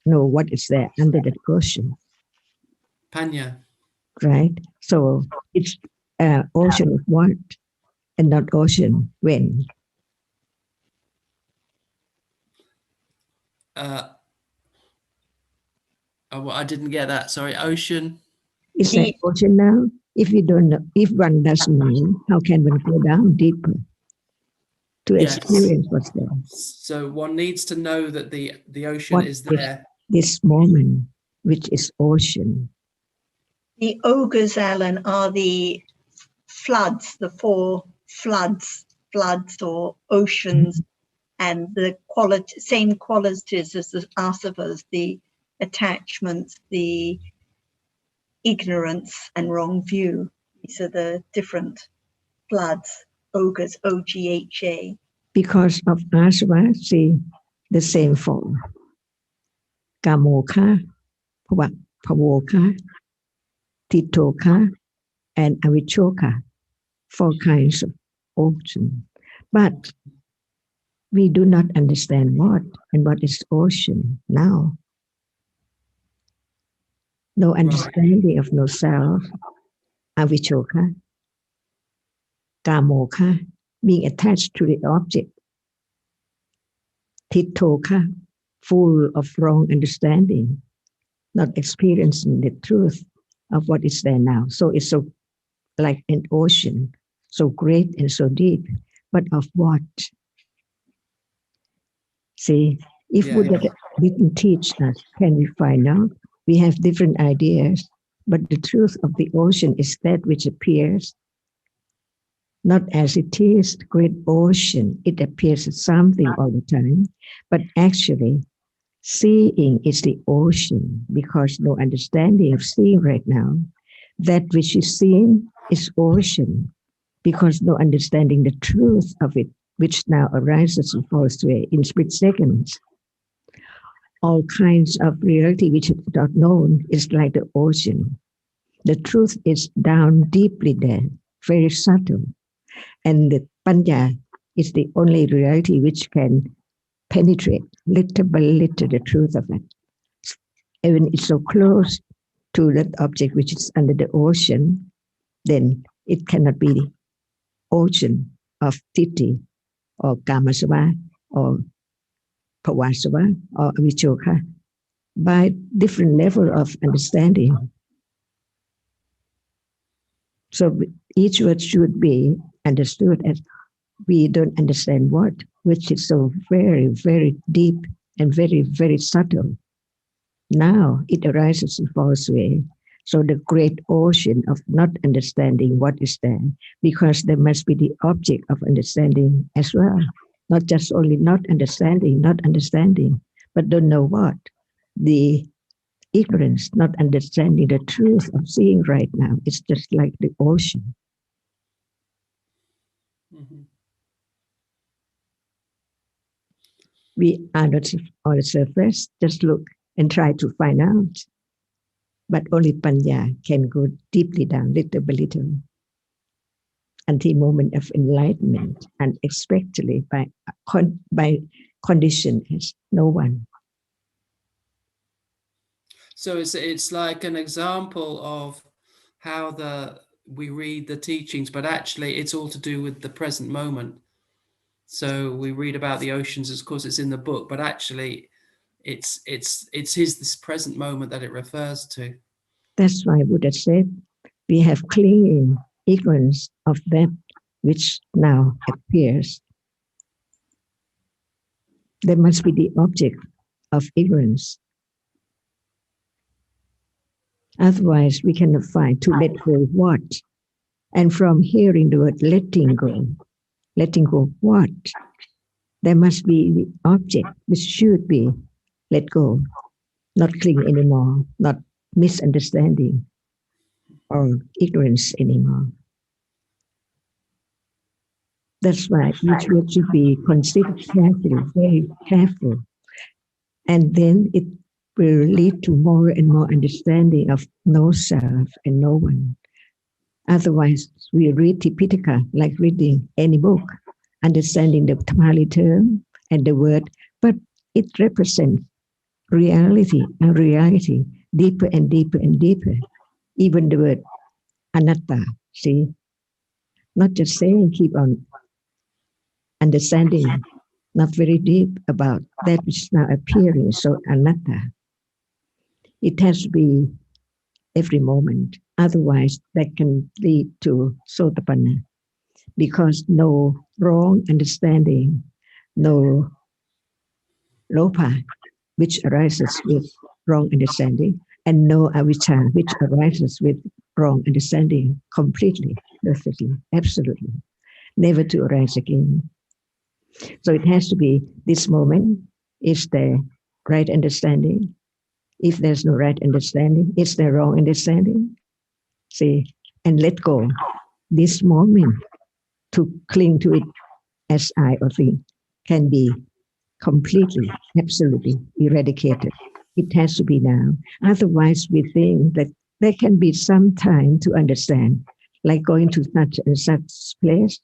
know what is there under that ocean, Panya. right? So it's ocean of what and not ocean when. Oh, I didn't get that. Sorry. Ocean. Is that ocean now? If we don't know, if one doesn't know, how can one go down deeper to Yes. experience what's there? So one needs to know that the ocean What is there. This moment, which is ocean. The ogres, Alan, are the floods, the four floods or oceans, and the same qualities as the asavas, the attachments, the ignorance and wrong view. These are the different floods, ogres, OGHA. Because of asava, see the same form. Kamoka, Pavoka, Titoka, and Avichoka, 4 kinds of ocean. But we do not understand what and what is ocean now. No understanding of no self, Avichoka, Kamoka, being attached to the object, Titoka, full of wrong understanding, not experiencing the truth of what is there now. So it's so like an ocean, so great and so deep, but of what? See, if Buddha didn't teach us, can we find out? We have different ideas, but the truth of the ocean is that which appears not as it is, the great ocean. It appears as something all the time, but actually seeing is the ocean, because no understanding of seeing right now. That which is seen is ocean, because no understanding the truth of it, which now arises and falls away in split seconds. All kinds of reality which is not known is like the ocean. The truth is down deeply there, very subtle. And the panya is the only reality which can penetrate little by little the truth of it. Even it's so close to that object which is under the ocean, then it cannot be the ocean of titi or kamasava or pavasava or avichoka by different level of understanding. So each word should be understood as we don't understand what, which is so very, very deep and very, very subtle. Now it arises and falls away. So the great ocean of not understanding what is there, because there must be the object of understanding as well. Not just only not understanding, but don't know what. The ignorance, not understanding the truth of seeing right now, it's just like the ocean. Mm-hmm. We are not on the surface, just look and try to find out. But only panya can go deeply down, little by little, until moment of enlightenment, unexpectedly by condition as no one. So it's like an example of how we read the teachings, but actually it's all to do with the present moment. So we read about the oceans, of course it's in the book, but actually it's this present moment that it refers to. That's why Buddha said we have clinging ignorance of that which now appears. There must be the object of ignorance. Otherwise, we cannot find to let go what. And from hearing the word letting go, Letting go what? There must be the object which should be let go, not cling anymore, not misunderstanding or ignorance anymore. That's why each word should be considered carefully, very careful. And then it will lead to more and more understanding of no self and no one. Otherwise, we read Tipitaka like reading any book, understanding the Pali term and the word, but it represents reality and reality deeper and deeper and deeper. Even the word anatta, see? Not just saying, keep on understanding, not very deep about that which is now appearing, so anatta. It has to be every moment. Otherwise, that can lead to sotapanna, because no wrong understanding, no lopa, which arises with wrong understanding, and no avijja, which arises with wrong understanding, completely, perfectly, absolutely, never to arise again. So it has to be this moment is the right understanding. If there's no right understanding, it's the wrong understanding. See, and let go. This moment to cling to it as I or thing can be completely, absolutely eradicated. It has to be now. Otherwise, we think that there can be some time to understand, like going to such and such place,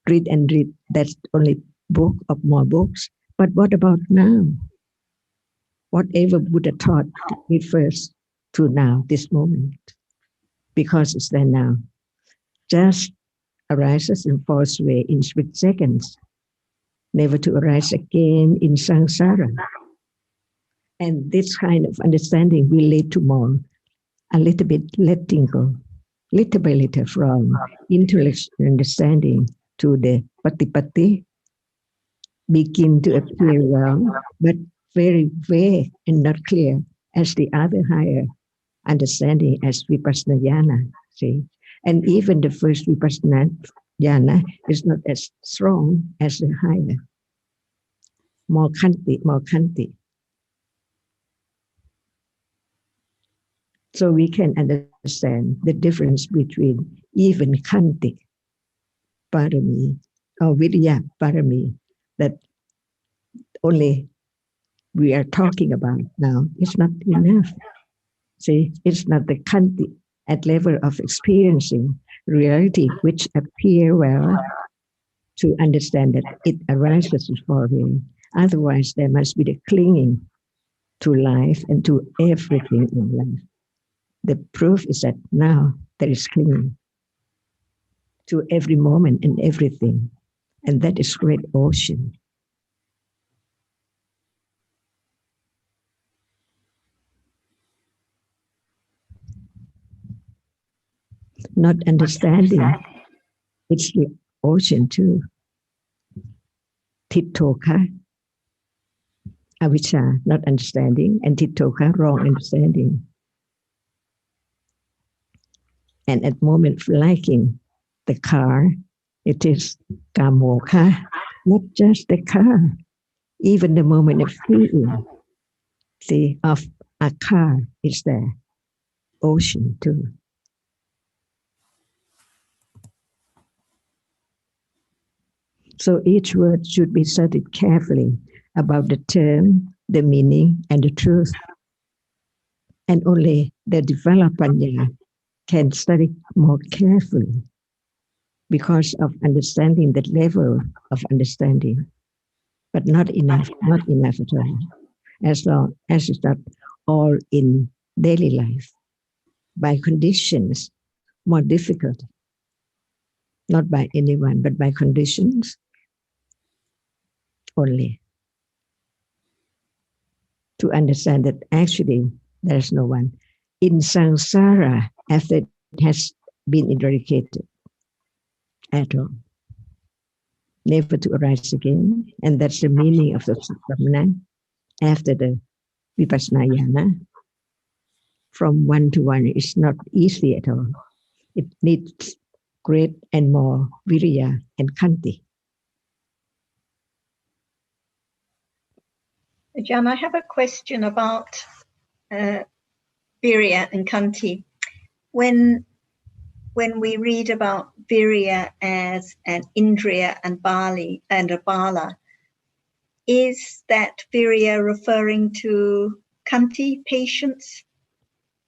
read and read. That's only book of more books. But what about now? Whatever Buddha taught refers to now, this moment, because it's there now. Just arises and falls away in split seconds, never to arise again in samsara. And this kind of understanding will lead to more, a little bit letting go, little by little from intellectual understanding to the patipatti, begin to appear well, but very vague and not clear as the other higher understanding as vipassana jnana, see? And even the first vipassana jnana is not as strong as the higher. More khanti, more khanti. So we can understand the difference between even khanti parami or virya parami that only we are talking about now. It's not enough. See, it's not the khanti at level of experiencing reality which appear well to understand that it arises for me. Otherwise, there must be the clinging to life and to everything in life. The proof is that now there is clinging to every moment and everything. And that is great ocean. Not understanding, it's the ocean too. Titoka, avijja, not understanding, and titoka, wrong understanding. And at moment of liking the car, it is kamoka, not just the car, even the moment of feeling, see, of a car is there, ocean too. So each word should be studied carefully about the term, the meaning, and the truth. And only the developed panya can study more carefully because of understanding that level of understanding. But not enough at all. As long as it's not all in daily life. By conditions, more difficult. Not by anyone, but by conditions only. To understand that actually there's no one. In samsara, after it has been eradicated at all, never to arise again. And that's the meaning of the Dhamma after the vipassana jnana. From one to one is not easy at all. It needs great and more virya and khanti Ajahn, I have a question about virya and kanti. When we read about virya as an indriya and bali and a bala, is that virya referring to kanti, patience?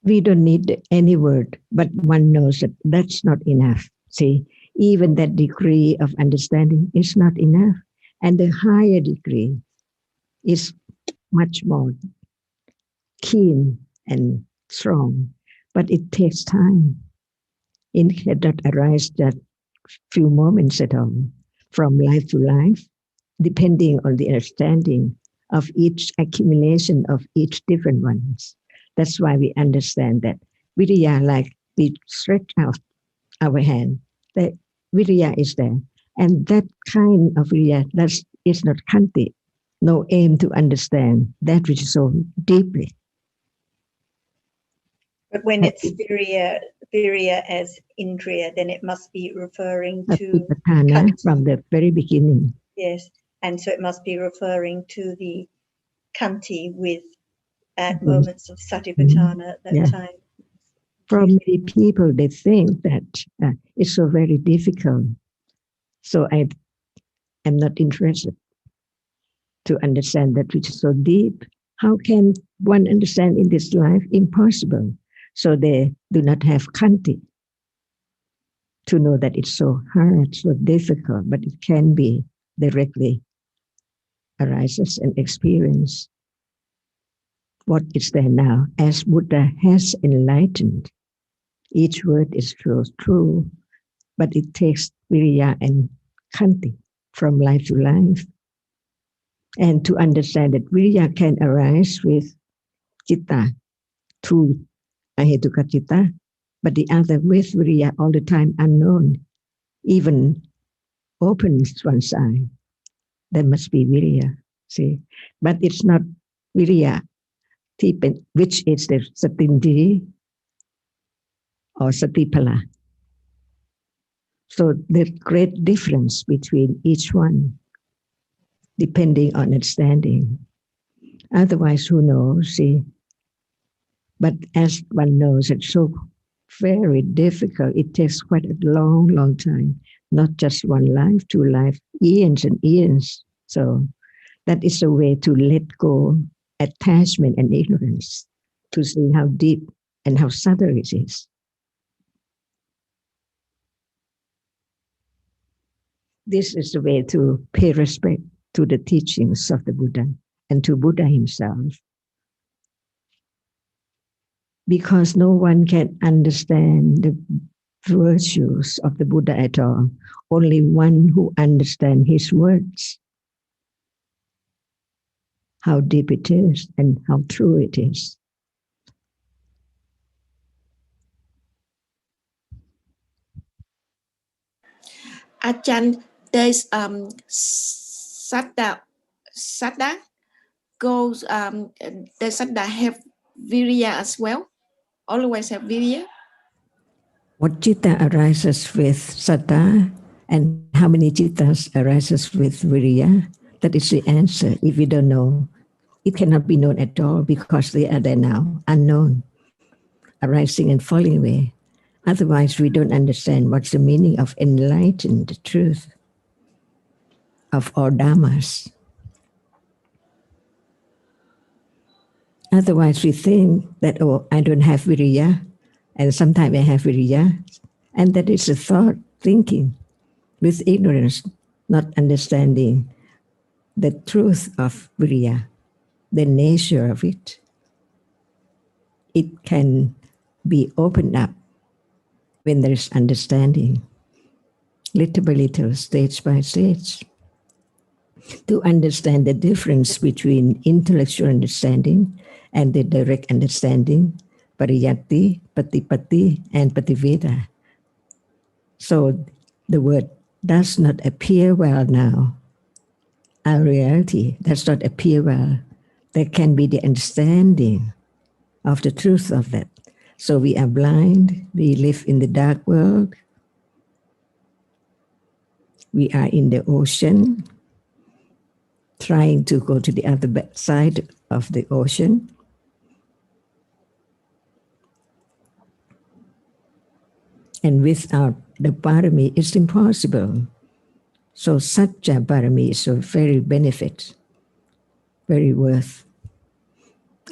We don't need any word, but one knows that that's not enough. See, even that degree of understanding is not enough. And the higher degree is much more keen and strong, but it takes time. It cannot arise just few moments at all, from life to life, depending on the understanding of each accumulation of each different ones. That's why we understand that Vidya, like we stretch out our hand, that Vidya is there. And that kind of Vidya, is not kanti, no aim to understand that which is so deeply. But when it's virya as indriya, then it must be referring to Satipatthana from the very beginning. Yes, and so it must be referring to the kanti with moments of satipatthana at that time. For many people, they think that it's so very difficult. So I am not interested to understand that which is so deep. How can one understand in this life? Impossible. So they do not have kanti to know that it's so hard, so difficult, but it can be directly arises and experience what is there now. As Buddha has enlightened, each word is true, but it takes virya and kanti from life to life. And to understand that virya can arise with citta, through ahetuka citta, but the other with virya all the time unknown, even opens one's eye. There must be virya, see. But it's not virya, which is the satindri or satipala. So there's great difference between each one, depending on understanding. Otherwise, who knows, see? But as one knows, it's so very difficult. It takes quite a long, long time, not just one life, two life, eons and eons. So that is a way to let go attachment and ignorance, to see how deep and how subtle it is. This is the way to pay respect to the teachings of the Buddha and to Buddha himself. Because no one can understand the virtues of the Buddha at all. Only one who understands his words, how deep it is and how true it is. Ajahn, there's Saddha goes, does Saddha have virya as well? Always have virya? What citta arises with saddha and how many cittas arises with virya? That is the answer. If you don't know, it cannot be known at all because they are there now, unknown, arising and falling away. Otherwise, we don't understand what's the meaning of enlightened truth of all dhammas. Otherwise, we think that, oh, I don't have virya, and sometimes I have virya, and that is a thought, thinking, with ignorance, not understanding the truth of virya, the nature of it. It can be opened up when there is understanding, little by little, stage by stage, to understand the difference between intellectual understanding and the direct understanding, pariyatti, patipatti, and pativeda. So the word does not appear well now. Our reality does not appear well. There can be the understanding of the truth of that. So we are blind, we live in the dark world, we are in the ocean, trying to go to the other side of the ocean. And without the parami, it's impossible. So Satya parami is a very benefit, very worth.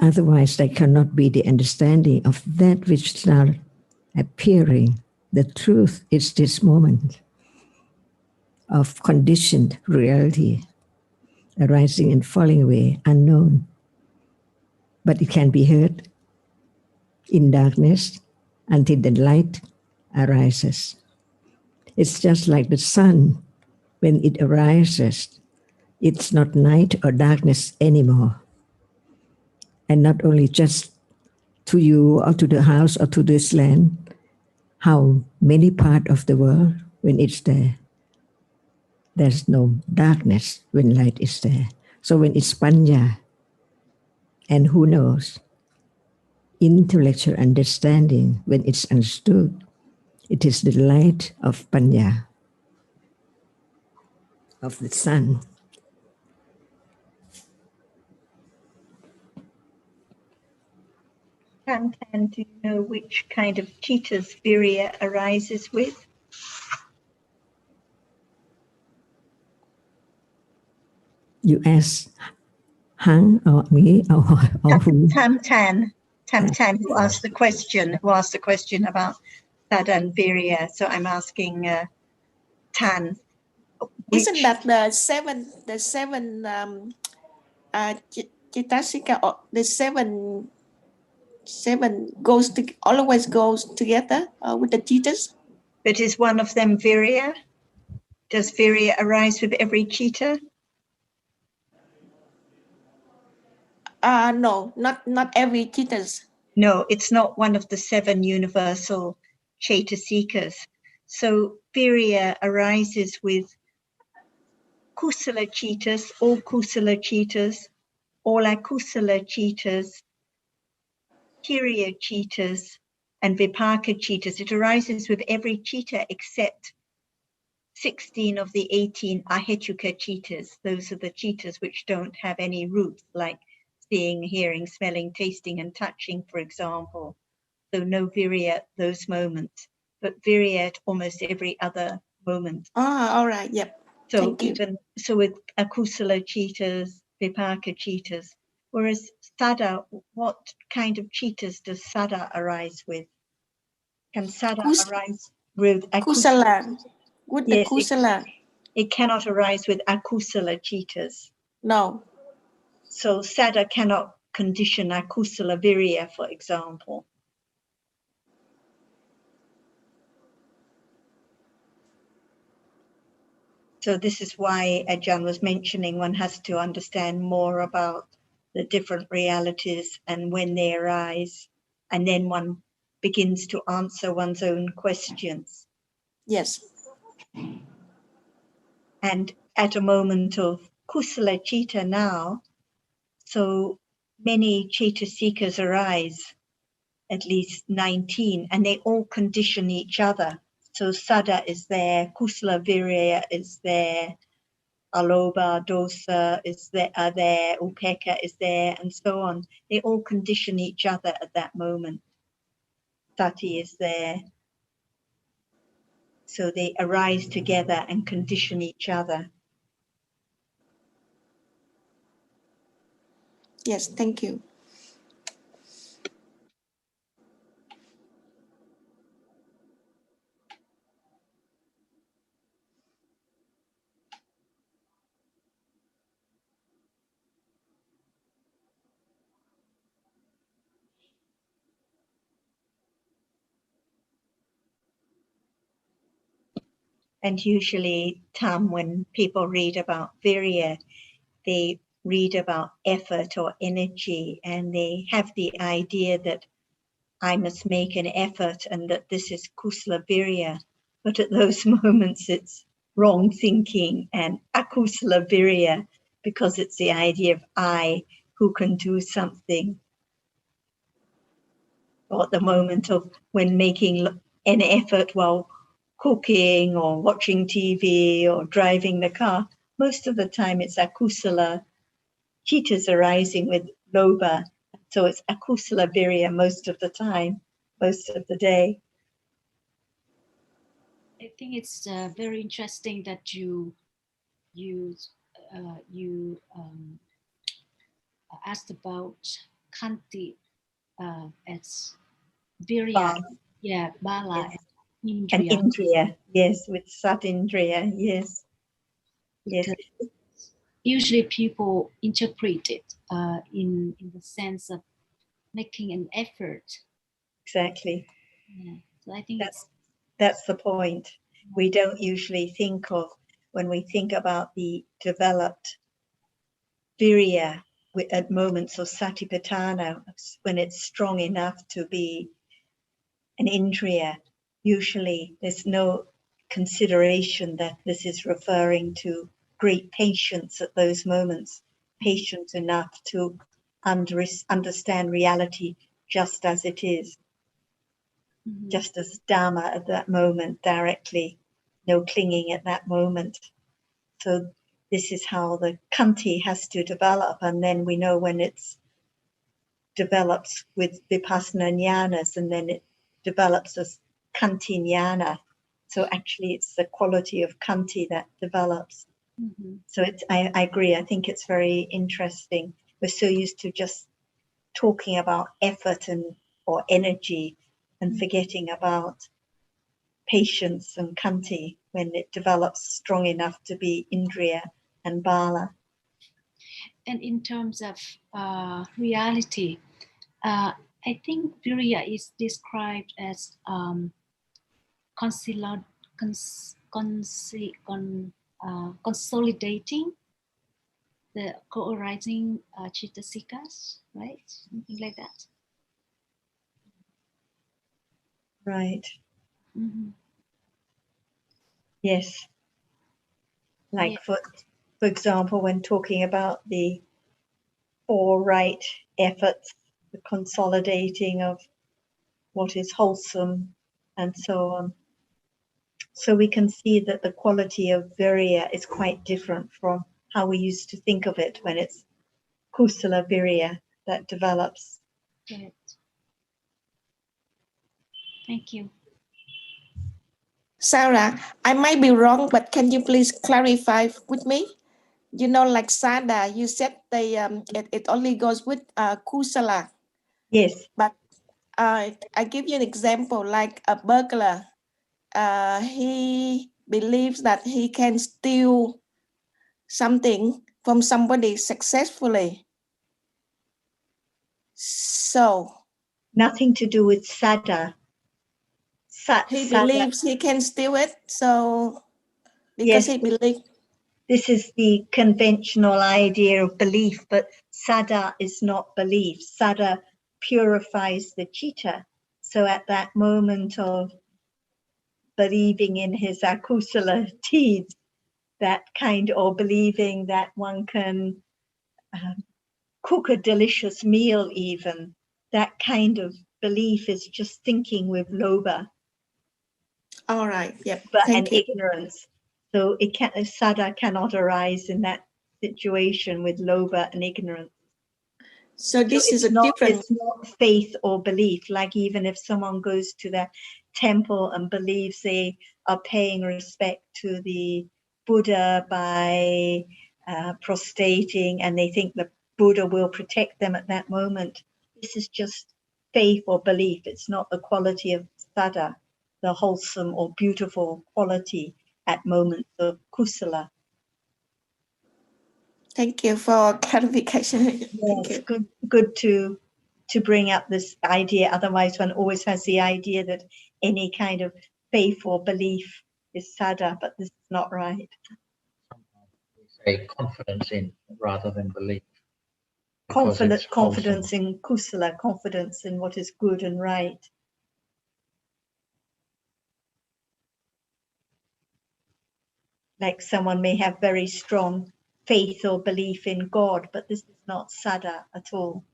Otherwise, there cannot be the understanding of that which is now appearing. The truth is this moment of conditioned reality, arising and falling away, unknown. But it can be heard in darkness until the light arises. It's just like the sun. When it arises, it's not night or darkness anymore. And not only just to you or to the house or to this land, how many parts of the world, when it's there, there's no darkness when light is there. So when it's panya, and who knows, intellectual understanding, when it's understood, it is the light of panya, of the sun. Tan, do you know which kind of citas virya arises with? You ask Hang or me or who? Tam Tan, who asked the question about Sadan virya. So I'm asking Tan. Isn't that the seven Chitasika, or the seven always goes together with the citas? But is one of them virya? Does virya arise with every citta? No, not every citas. No, it's not one of the 7 universal chaitasikas. So virya arises with kusala citas, all kusala citas, all akusala citas, kiriya citas, and vipaka citas. It arises with every citta except 16 of the 18 ahetuka citas. Those are the citas which don't have any roots, like seeing, hearing, smelling, tasting, and touching, for example. So no virya at those moments, but virya at almost every other moment. All right, yep. So with akusala citas, vipaka citas, whereas sada, what kind of citas does sada arise with? Can sada arise with kusala? With the kusala. It cannot arise with akusala citas. No. So sada cannot condition akusala virya, for example. So this is why Ajahn was mentioning one has to understand more about the different realities and when they arise, and then one begins to answer one's own questions. Yes. And at a moment of kusala citta now, so many chaitasikas arise, at least 19, and they all condition each other. So sada is there, kusala virya is there, alobha, dosa are there, upeka is there, and so on. They all condition each other at that moment. Sati is there. So they arise together and condition each other. Yes, thank you. And usually, Tam, when people read about virya, they read about effort or energy, and they have the idea that I must make an effort and that this is kusala virya. But at those moments, it's wrong thinking and akusala virya, because it's the idea of I who can do something. Or at the moment of when making an effort while cooking or watching TV or driving the car, most of the time it's akusala chittas arising with lobha. So it's akusala virya most of the time, most of the day. I think it's very interesting that you asked about Kanti as Virya, Bala. yeah, Bala, Yes. and And Indriya. Indriya, yes, with Satindriya, yes. Yes. Because usually people interpret it in the sense of making an effort. Exactly. Yeah. So I think That's the point. We don't usually think of, when we think about the developed virya at moments of satipatthana, when it's strong enough to be an indriya, usually there's no consideration that this is referring to great patience at those moments, patience enough to understand reality just as it is, just as Dhamma at that moment directly, no clinging at that moment. So this is how the Kanti has to develop, and then we know when it's develops with Vipassana Jnanas, and then it develops as Kanti Jnana. So actually it's the quality of Kanti that develops. So I agree, I think it's very interesting. We're so used to just talking about effort or energy and forgetting about patience and Kanti when it develops strong enough to be Indriya and Bala. And in terms of reality, I think Virya is described as consolidating the co-arising chittasikas, right? Something like that. Right. Mm-hmm. Yes. Like Yeah. for example, when talking about the four right efforts, the consolidating of what is wholesome and so on. So we can see that the quality of virya is quite different from how we used to think of it when it's kusala virya that develops. Right. Thank you. Sarah, I might be wrong, but can you please clarify with me? You know, like sada, you said it only goes with kusala. Yes. But I give you an example, like a burglar. He believes that he can steal something from somebody successfully. So nothing to do with sada. He believes he can steal it. So because he believes. This is the conventional idea of belief, but sada is not belief. Sada purifies the citta. So at that moment of believing in his akusala deeds, that kind, or believing that one can cook a delicious meal even, that kind of belief is just thinking with lobha. All right, yep. But an ignorance. So sada cannot arise in that situation with lobha and ignorance. So this is a different. It's not faith or belief. Like even if someone goes to the temple and believes they are paying respect to the Buddha by prostrating, and they think the Buddha will protect them at that moment. This is just faith or belief. It's not the quality of sada, the wholesome or beautiful quality at moments of kusala. Thank you for clarification. Thank you. Good to bring up this idea. Otherwise, one always has the idea that any kind of faith or belief is sada, but this is not right. Say confidence in rather than belief. Confidence in kusala, confidence in what is good and right. Like someone may have very strong faith or belief in God, but this is not sada at all.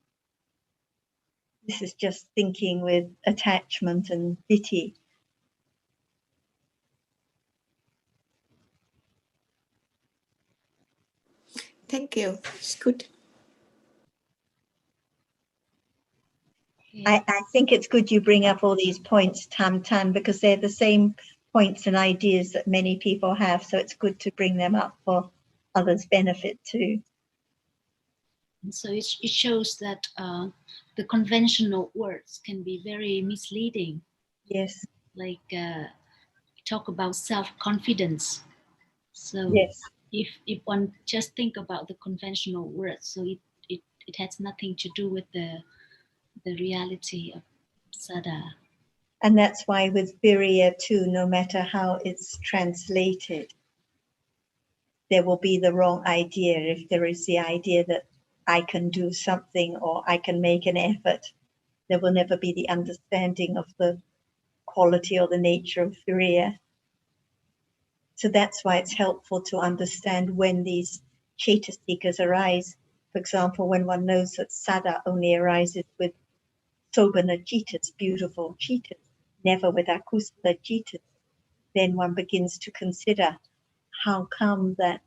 This is just thinking with attachment and ditthi. Thank you. It's good. I think it's good you bring up all these points, Tam Tan, because they're the same points and ideas that many people have. So it's good to bring them up for others' benefit too. And so it shows that the conventional words can be very misleading. Yes. Like talk about self-confidence. So yes. if one just think about the conventional words, so it has nothing to do with the reality of Sada. And that's why with Virya too, no matter how it's translated, there will be the wrong idea. If there is the idea that I can do something or I can make an effort, there will never be the understanding of the quality or the nature of Virya. So that's why it's helpful to understand when these Chaitasikas arise. For example, when one knows that Sada only arises with Sobhana Jitas, beautiful Jitas, never with Akusala Jitas, then one begins to consider how come that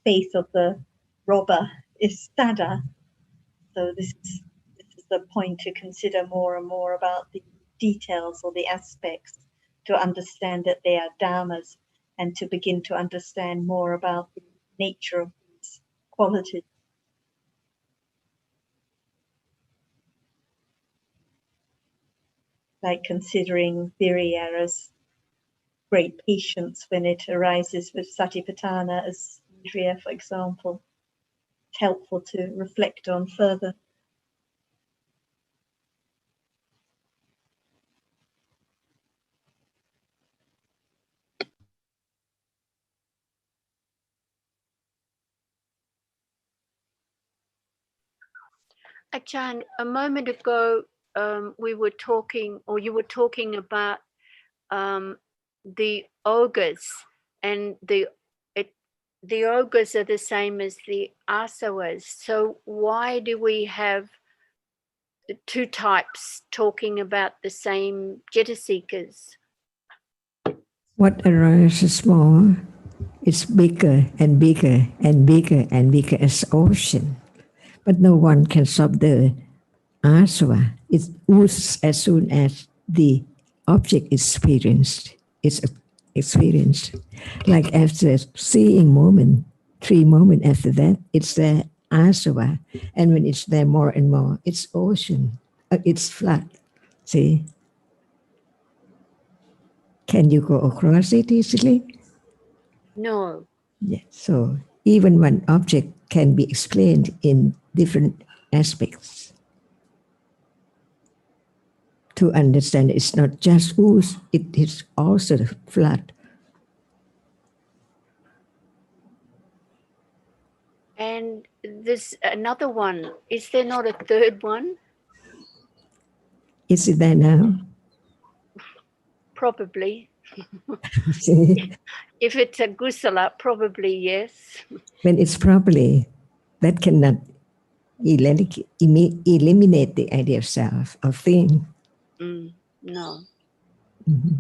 faith of the robber is Sada. So this is the point to consider more and more about the details or the aspects to understand that they are dharmas and to begin to understand more about the nature of these qualities. Like considering Virya as great patience when it arises with Satipatthana as Indriya, for example. It's helpful to reflect on further. Ajahn, a moment ago, we were talking, or you were talking about the ogres, and the ogres are the same as the asavas. So why do we have the two types talking about the same jetaseekers? What arises more is bigger and bigger and bigger and bigger as ocean. But no one can stop the asava. It oozes as soon as the object is experienced. It's experienced. Like after seeing moment, 3 moments after that, it's the asava. And when it's there more and more, it's ocean. It's flood. See? Can you go across it easily? No. Yeah. So even one object can be explained in different aspects. To understand it's not just ooze, it is also the flood. And there's another one. Is there not a third one? Is it there now? Probably. See? If it's a gusala, probably yes. When it's properly, that cannot eliminate the idea of self, of thing. No. Mm-hmm.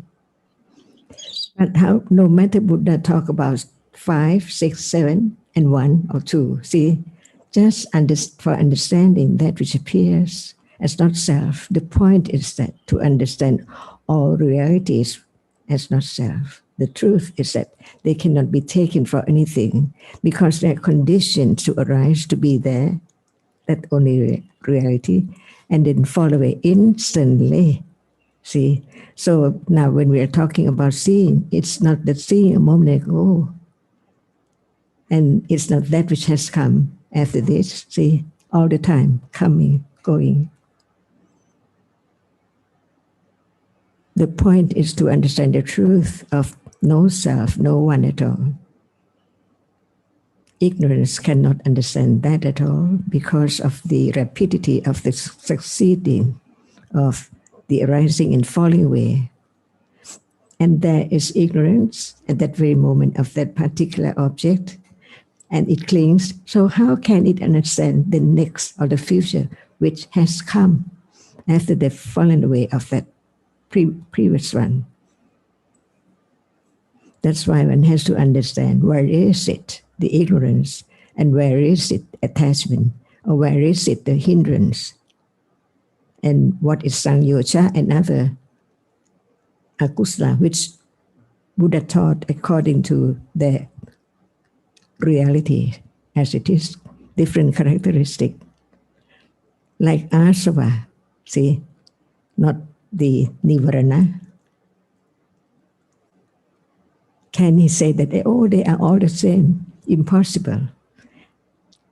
But how, no matter Buddha talk about 5, 6, 7, and 1 or 2, see, just for understanding that which appears as not self, the point is that to understand all realities as not self. The truth is that they cannot be taken for anything because they are conditioned to arise to be there, that only reality, and then fall away instantly. See, so now when we are talking about seeing, it's not that seeing a moment ago, and it's not that which has come after this. See, all the time, coming, going. The point is to understand the truth of no self, no one at all. Ignorance cannot understand that at all because of the rapidity of the succeeding of the arising and falling away. And there is ignorance at that very moment of that particular object, and it clings. So how can it understand the next or the future which has come after the fallen away of that previous one? That's why one has to understand where is it, the ignorance And where is it attachment? Or where is it the hindrance? And what is Sangyocha and other akusala, which Buddha taught according to the reality as it is, different characteristic. Like asava, see, not the nivarana. Can he say that, oh, they are all the same? Impossible.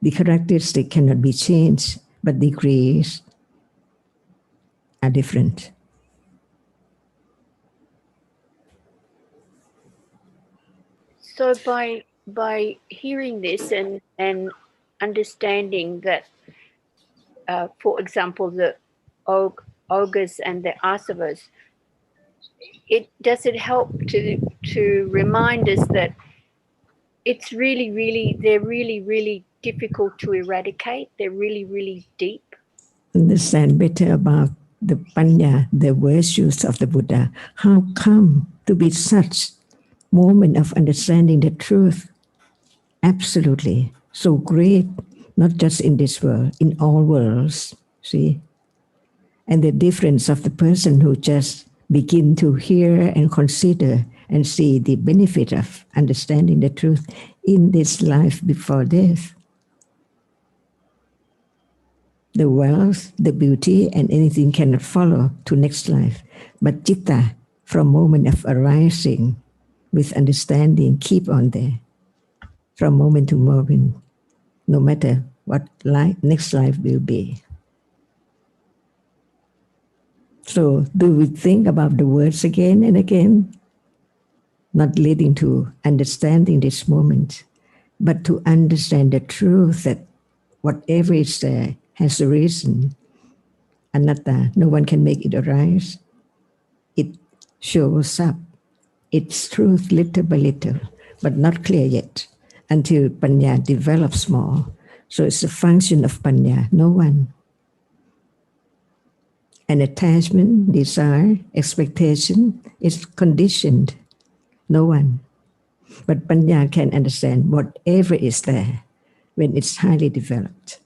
The characteristic cannot be changed, but degrees are different. So by hearing this and understanding that, for example, the ogres and the asavas, does it help to remind us that it's they're really difficult to eradicate. They're really deep. Understand better about the panya, the virtues of the Buddha. How come to be such moment of understanding the truth? Absolutely. So great, not just in this world, in all worlds, see? And the difference of the person who just begin to hear and consider and see the benefit of understanding the truth in this life before death. The wealth, the beauty, and anything cannot follow to next life. But citta, from moment of arising with understanding, keep on there. From moment to moment, no matter what next life will be. So do we think about the words again and again? Not leading to understanding this moment, but to understand the truth that whatever is there has a reason. Anatta, no one can make it arise. It shows up, its truth little by little, but not clear yet, until panya develops more. So it's a function of panya, no one. An attachment, desire, expectation is conditioned, no one. But panya can understand whatever is there when it's highly developed.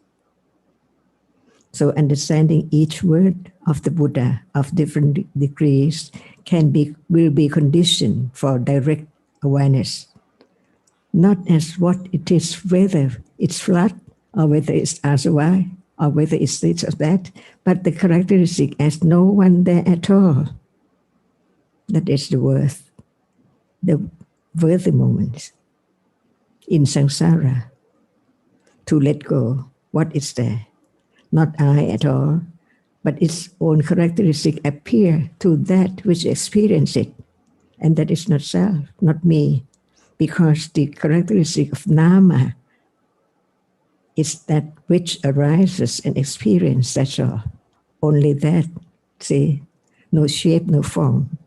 So understanding each word of the Buddha of different degrees will be conditioned for direct awareness. Not as what it is, whether it's flat or whether it's asava or whether it's this or that, but the characteristic as no one there at all. That is the worthy moment in samsara, to let go what is there. Not I at all, but its own characteristic appear to that which experience it. And that is not self, not me, because the characteristic of Dhamma is that which arises and experience, that's all. Only that, see, no shape, no form,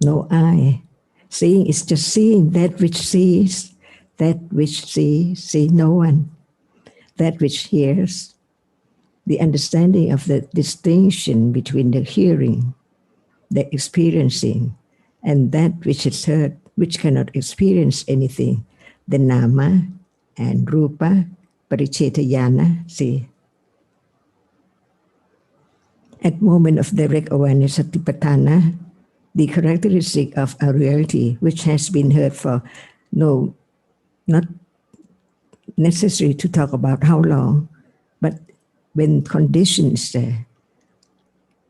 no I. Seeing is just seeing that which sees, see no one, that which hears. The understanding of the distinction between the hearing, the experiencing, and that which is heard, which cannot experience anything, the nama and rupa, paricetayana, see. At moment of direct awareness, satipatthana, the characteristic of a reality which has been heard for not necessary to talk about how long, but when condition is there,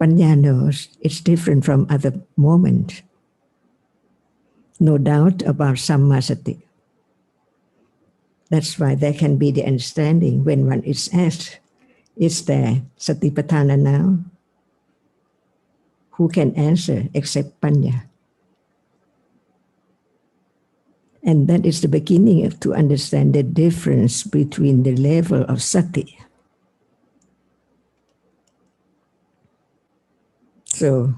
panya knows it's different from other moments. No doubt about sammasati. That's why there can be the understanding when one is asked, is there satipatthana now? Who can answer except panya? And that is the beginning of to understand the difference between the level of sati. So,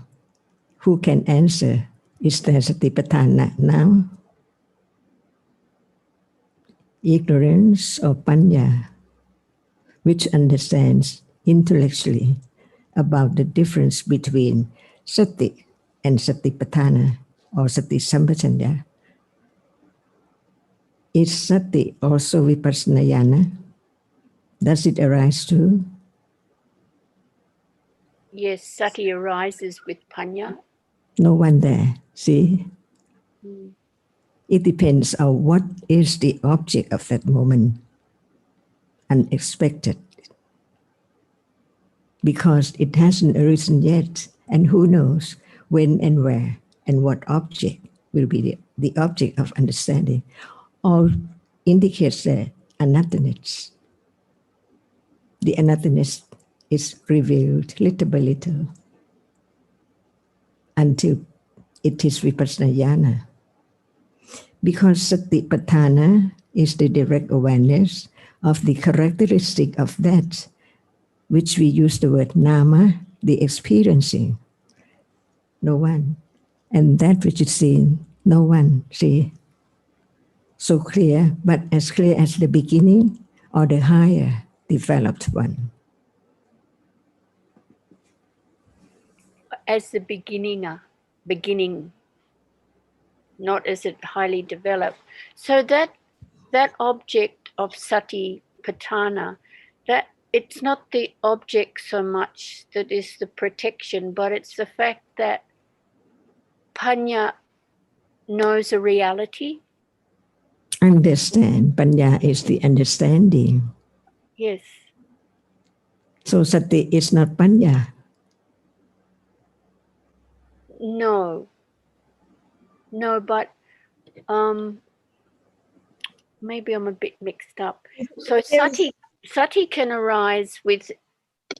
who can answer, is there satipatthana now? Ignorance or panya, which understands intellectually about the difference between sati and satipatthana or sati sampajanya. Is sati also vipassana jnana? Does it arise too? Yes, sati arises with panya. No one there. See? Mm. It depends on what is the object of that moment. Unexpected. Because it hasn't arisen yet. And who knows when and where and what object will be the object of understanding. All indicates the anatthaness. The anatthaness is revealed little by little until it is vipassana jnana. Because satipatthana is the direct awareness of the characteristic of that which we use the word nama, the experiencing. No one. And that which is seen, no one. See? So clear, but as clear as the beginning or the higher developed one. As the beginning, not as it highly developed. So that object of satipatthana, that it's not the object so much that is the protection, but it's the fact that panya knows a reality. Understand. Panya is the understanding. Yes. So sati is not panya. No, but maybe I'm a bit mixed up. So sati can arise with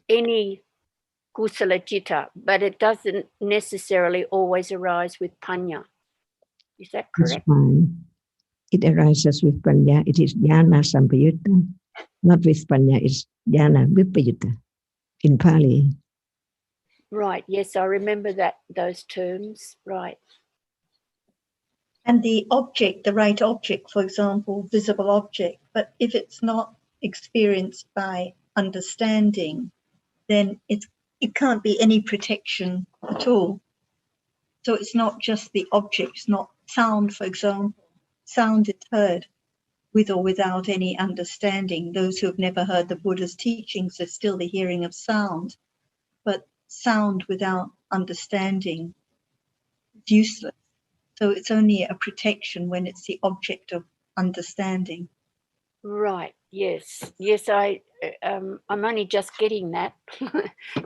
any kusala citta, but it doesn't necessarily always arise with panya. Is that correct? It's fine. It arises with panya. It is jnana sampayutta. Not with panya, it's jnana vipayutta in Pali. Right. Yes, I remember those terms. Right. And the object, the right object, for example, visible object, but if it's not experienced by understanding, then it can't be any protection at all. So it's not just the object, it's not sound, for example. Sound is heard with or without any understanding. Those who have never heard the Buddha's teachings are still the hearing of sound, but sound without understanding is useless. So it's only a protection when it's the object of understanding. Right. Yes. I'm only just getting that.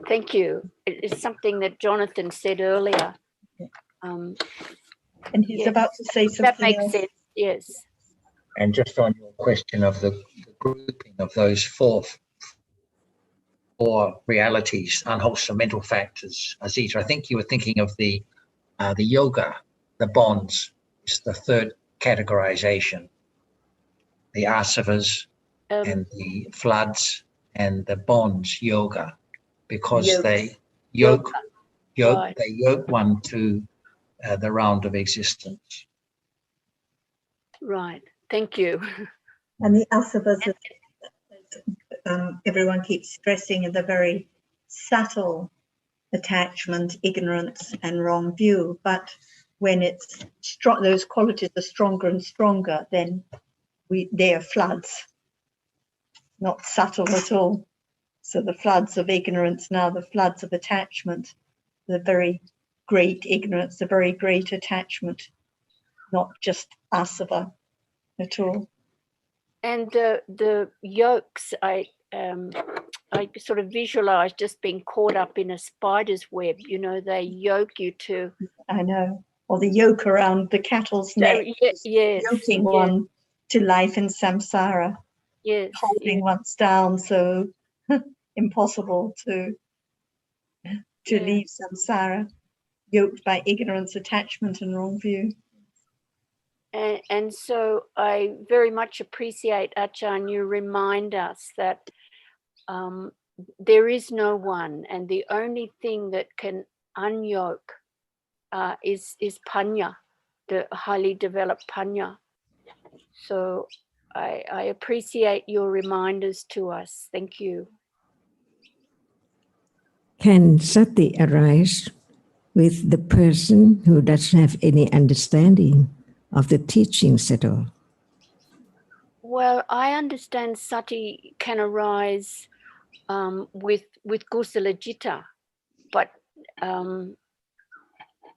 Thank you. It's something that Jonathan said earlier. And he's about to say something that makes else. sense. Yes. And just on your question of the grouping of those four realities, unwholesome mental factors, Azita, I think you were thinking of the yoga, the bonds, is the third categorization. The asavas and the floods and the bonds, yoga, because they yoke one to the round of existence. Right. Thank you. And the asavas, everyone keeps stressing, are the very subtle attachment, ignorance, and wrong view. But when it's strong, those qualities are stronger and stronger, then they are floods, not subtle at all. So the floods of ignorance, now the floods of attachment, the very great ignorance, the very great attachment, not just asava at all. And the yokes, I sort of visualize just being caught up in a spider's web. You know, they yoke you to. I know, or the yoke around the cattle's neck, yoking one to life in samsara, holding one's down, so impossible to leave samsara, yoked by ignorance, attachment, and wrong view. And so I very much appreciate, Ajahn, you remind us that there is no one, and the only thing that can unyoke is panya, the highly developed panya. So I appreciate your reminders to us. Thank you. Can sati arise with the person who doesn't have any understanding of the teachings at all? Well, I understand sati can arise with kusala jitta, but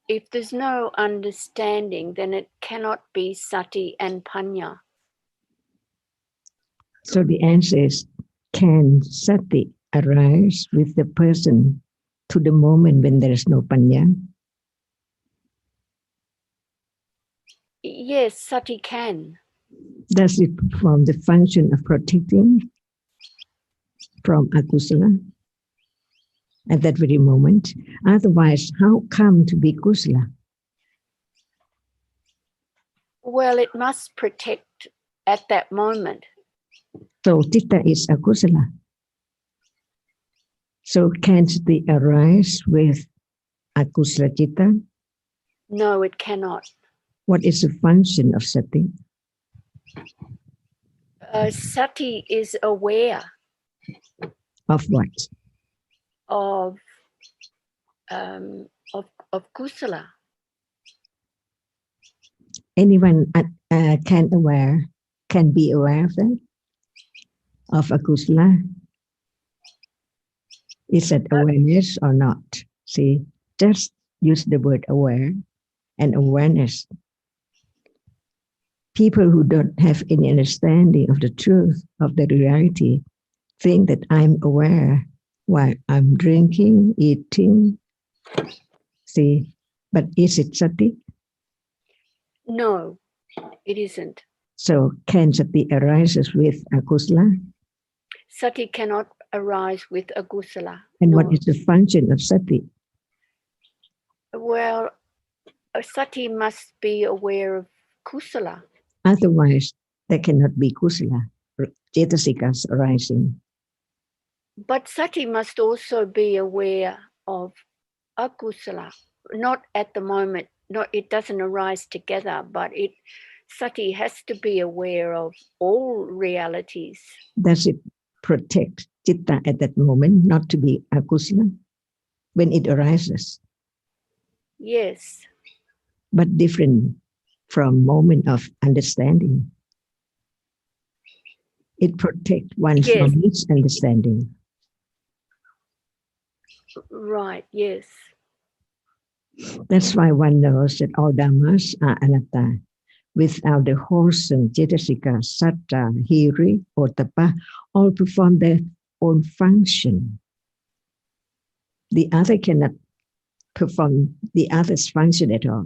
if there's no understanding, then it cannot be sati and panya. So the answer is, can sati arise with the person to the moment when there is no panya? Yes, sati can. Does it perform the function of protecting from akusala at that very moment? Otherwise, how come to be kusala? Well, it must protect at that moment. So citta is akusala. So can sati arise with akusala citta? No, it cannot. What is the function of sati? Sati is aware Of what? of kusala. Anyone can be aware of that? Of akusala? Is it awareness or not? See, just use the word aware and awareness. People who don't have any understanding of the truth of the reality think that I'm aware while I'm drinking, eating. See, but is it sati? No, it isn't. So can sati arises with akusala? Sati cannot arise with akusala. And no. what is the function of sati? Well, sati must be aware of kusala. Otherwise, there cannot be kusala, cetasikas arising. But sati must also be aware of akusala. Not at the moment. Not, it doesn't arise together, but sati has to be aware of all realities. Does it protect citta at that moment not to be akusala when it arises? Yes. But different from moment of understanding. It protects one's Yes. knowledge, understanding. Right, yes. That's why one knows that all dhammas are anatta. Without the wholesome cetasika, satta, hiri, ottappa, all perform their own function. The other cannot perform the other's function at all.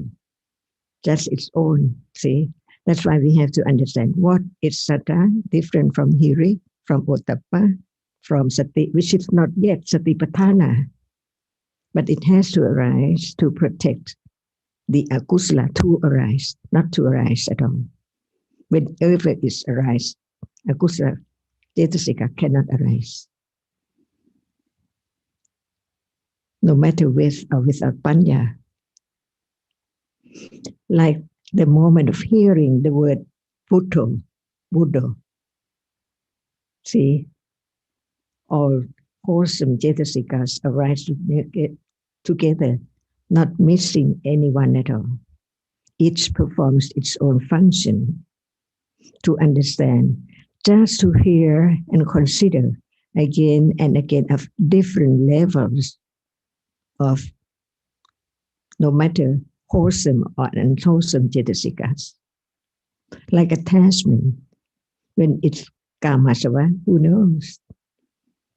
Just its own, see? That's why we have to understand what is satta, different from hiri, from ottappa, from sati, which is not yet satipatthana. But it has to arise to protect the akusala to arise, not to arise at all. Whenever it arises, akusala cetasika cannot arise. No matter with or without panya. Like the moment of hearing the word Buddho, Buddho. See, all wholesome cetasikas arise together, not missing anyone at all. Each performs its own function. To understand, just to hear and consider again and again of different levels of no matter wholesome or unwholesome cetasikas. Like attachment, when it's kamasava, who knows?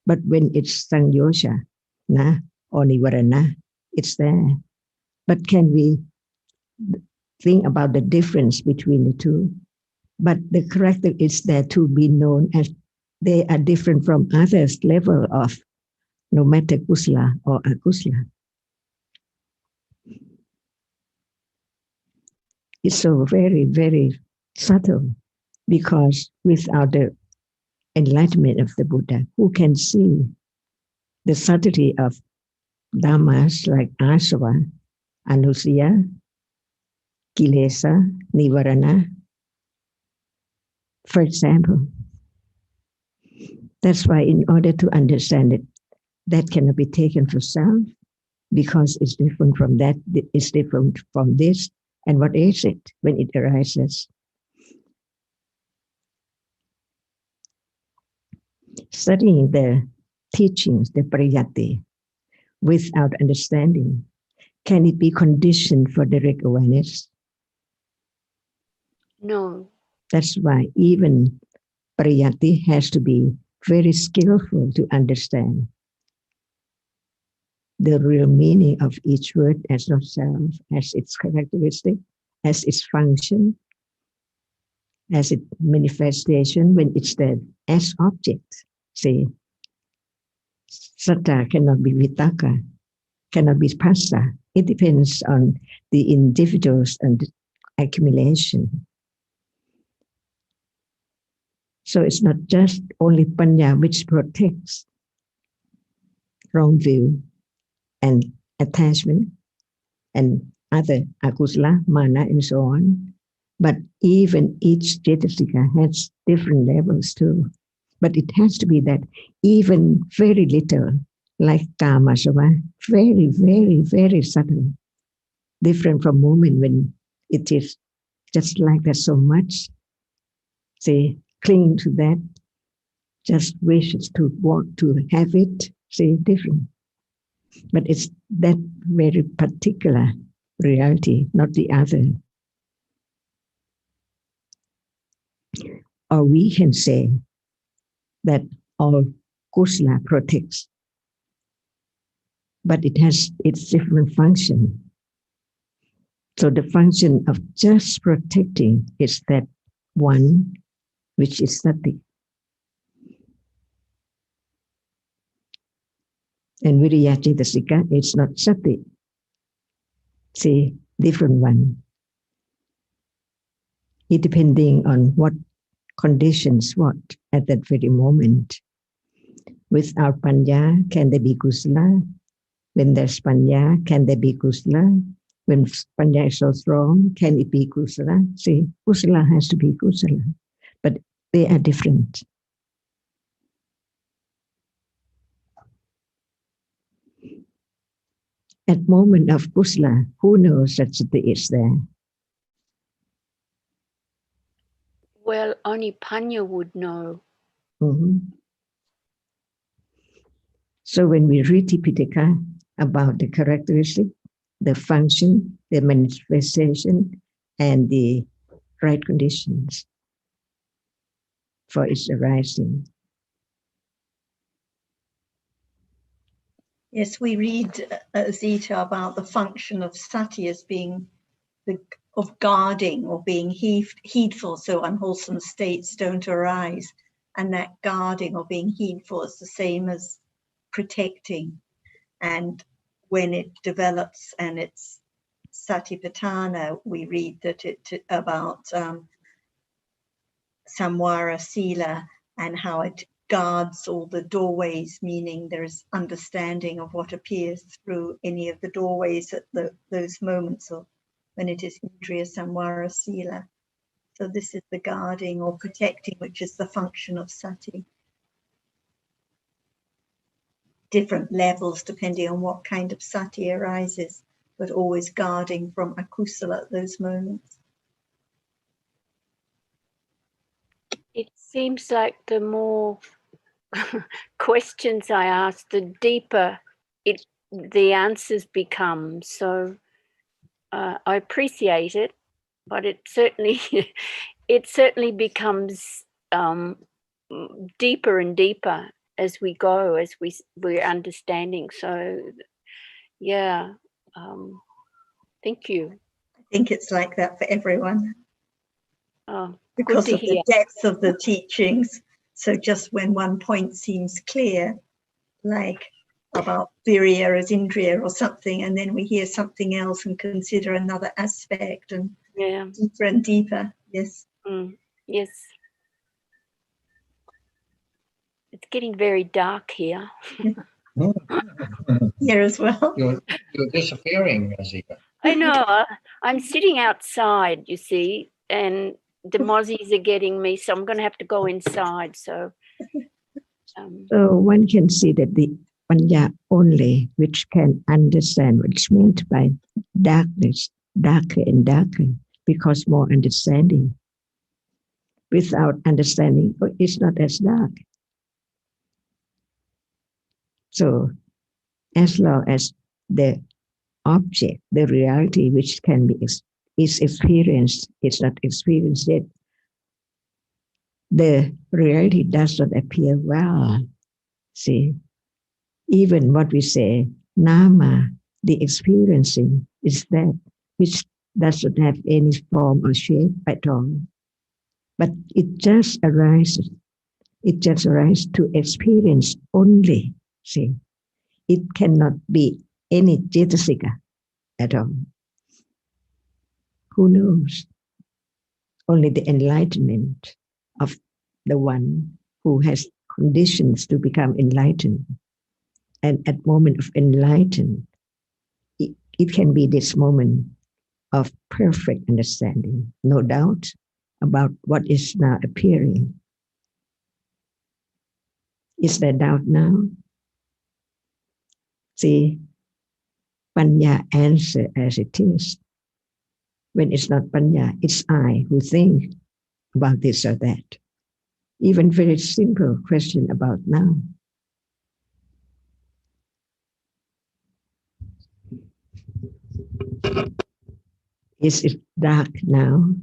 But when it's sangyosha, or nivarana, it's there. But can we think about the difference between the two? But the character is there to be known as they are different from others' level of no matter kusala or akusala. It's so very, very subtle because without the enlightenment of the Buddha, who can see the subtlety of dhammas like asava, anusaya, kilesa, nivarana, for example. That's why in order to understand it, that cannot be taken for self because it's different from that, it's different from this. And what is it when it arises? Studying the teachings, the pariyatti, without understanding, can it be conditioned for direct awareness? No. That's why even pariyatti has to be very skillful to understand the real meaning of each word as not self, as its characteristic, as its function, as its manifestation when it's there as object. See, satta cannot be vitaka, cannot be phassa. It depends on the individuals and the accumulation. So it's not just only panya which protects wrong view and attachment and other akusala, mana, and so on. But even each cetasika has different levels too. But it has to be that even very little, like kamasava, very, very, very subtle, different from moment when it is just like that so much. Say, cling to that, just wishes to want to have it, say, different. But it's that very particular reality, not the other. Or we can say that all kusala protects, but it has its different function. So the function of just protecting is that one, which is sati. And viriya cetasika, it's not sati. See, different one. It depending on what conditions what at that very moment. Without panya, can there be kusala? When there's panya, can there be kusala? When panya is so strong, can it be kusala? See, kusala has to be kusala, but they are different. At moment of kusala, who knows that sati is there? Well, only Panya would know. Mm-hmm. So when we read Tipitaka about the characteristic, the function, the manifestation, and the right conditions for its arising. Yes, we read Zita about the function of sati as being of guarding or being heedful so unwholesome states don't arise. And that guarding or being heedful is the same as protecting. And when it develops and it's satipatthana, we read that about samvara sila and how it guards all the doorways, meaning there is understanding of what appears through any of the doorways at those moments of when it is indriya samvara sila. So this is the guarding or protecting, which is the function of sati. Different levels depending on what kind of sati arises, but always guarding from akusala at those moments. It seems like the more questions I ask, the deeper the answers become. So I appreciate it, but it certainly becomes deeper and deeper as we go, as we're understanding. So yeah, thank you. I think it's like that for everyone. Oh, because good to of hear. the depth of the teachings. So just when one point seems clear, like about virya as indriya or something, and then we hear something else and consider another aspect, and deeper and deeper. Yes. Yes. It's getting very dark here. Here as well. You're disappearing, Zika. I know. I'm sitting outside, you see, and the mozzies are getting me, so I'm going to have to go inside. So one can see that the panya only which can understand what's meant by darkness, darker and darker, because more understanding. Without understanding, it's not as dark. So as long as the object, the reality which can be is experienced, it's not experienced yet. The reality does not appear well. See, even what we say, nama, the experiencing, is that which doesn't have any form or shape at all. But it just arises. It just arises to experience only. See, it cannot be any cetasika at all. Who knows? Only the enlightenment of the one who has conditions to become enlightened. And at moment of enlightenment, it can be this moment of perfect understanding, no doubt about what is now appearing. Is there doubt now? See, Panya answer as it is. When it's not Panya, it's I who think about this or that. Even very simple question about now. Is it dark now?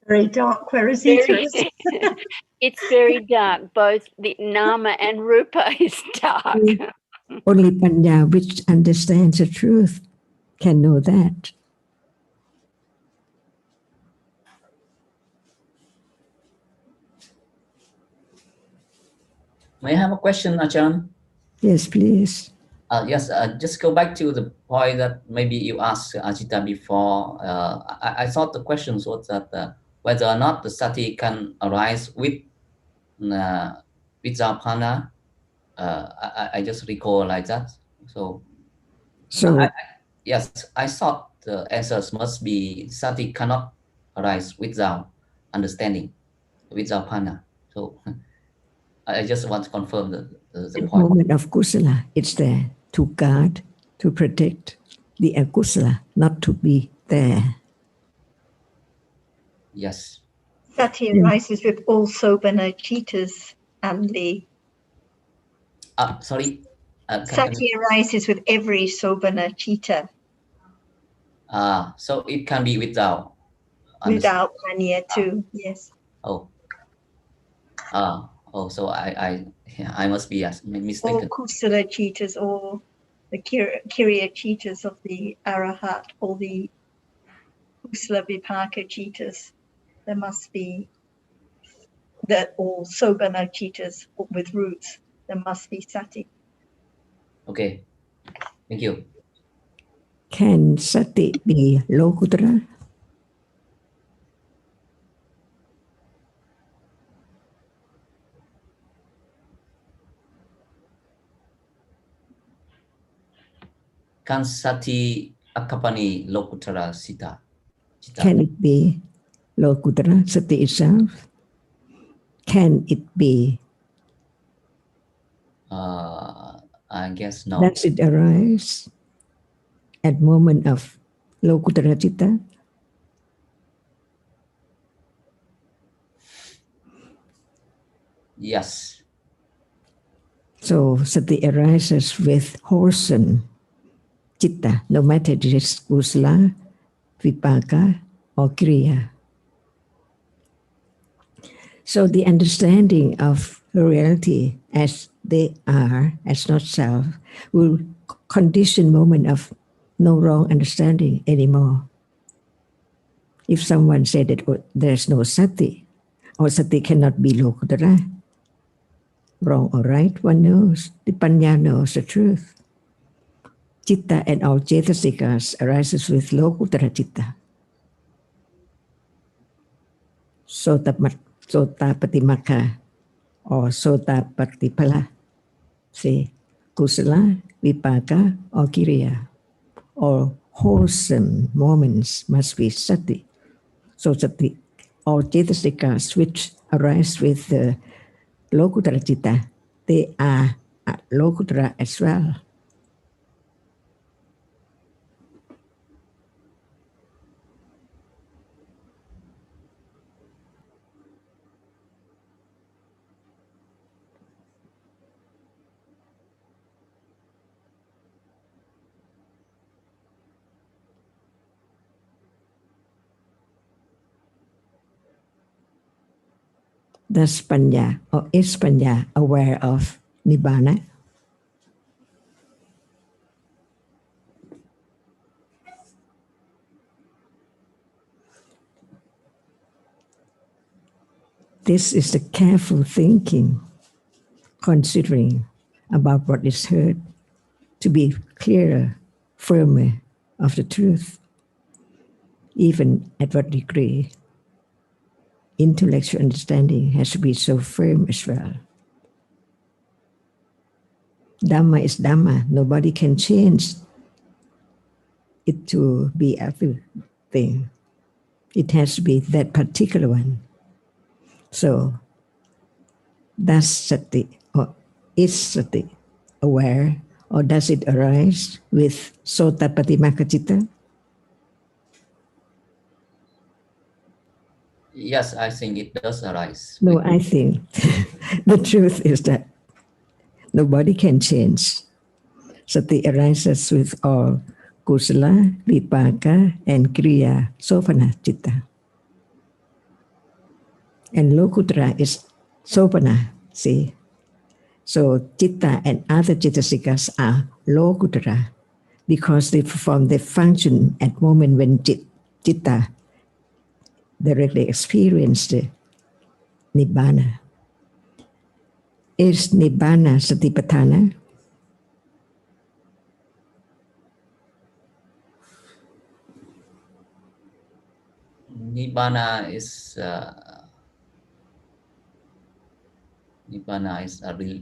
Very dark. Where is Very, it? it's very dark. Both the nama and rupa is dark. Only Panya, which understands the truth, can know that. May I have a question, Ajahn? Yes, please. Yes, just go back to the point that maybe you asked Ajita before. I thought the question was that whether or not the sati can arise with Zapana. I just recall like that. So yes, I thought the answers must be sati cannot arise without understanding, without Zapana. So I just want to confirm the point. Moment of kusala, it's there to guard, to protect the akusala, not to be there. Yes. Sati arises with all sobana citas and the sorry. Sati arises with every sobana citta. So it can be without. Without mania too, yes. Oh. So I must be mistaken. All kusala citas, all the kiriya citas of the arahat, all the kusala vipaka citas, there must be that all sobana citas with roots, there must be sati. Okay, thank you. Can sati be lokutra? Kan sati akapani lokutara sita? Can it be lokutra, sati itself? Can it be? I guess no. Does it arise at moment of lokutra citta? Yes. So sati arises with wholesome citta, no matter it is kusala, vipaka, or kriya. So the understanding of reality as they are, as not self, will condition moment of no wrong understanding anymore. If someone said that there's no sati, or sati cannot be lokuttara, wrong or right, one knows. The panya knows the truth. Citta and all cetasikas arises with lokuttara citta. Sotapatimaka or sotapatipala. See, kusala, vipaka, or kiriya, or wholesome moments must be sati. So sati, all cetasikas which arise with the lokuttara citta, they are lokuttara as well. Does Panya or is Panya aware of Nibbana? This is the careful thinking, considering about what is heard to be clearer, firmer of the truth, even at what degree intellectual understanding has to be so firm as well. Dhamma is Dhamma. Nobody can change it to be other thing. It has to be that particular one. So, does sati or is sati aware, or does it arise with sotapatimaka citta? Yes, I think it does arise. No, I think the truth is that nobody can change. Sati arises with all kusala, vipaka, and kriya, sopana citta. And lokutra is sopana, see. So citta and other cittasikas are lokutra because they perform the function at moment when citta directly experience the nibbana. Is nibbana satipatthana? Nibbana is a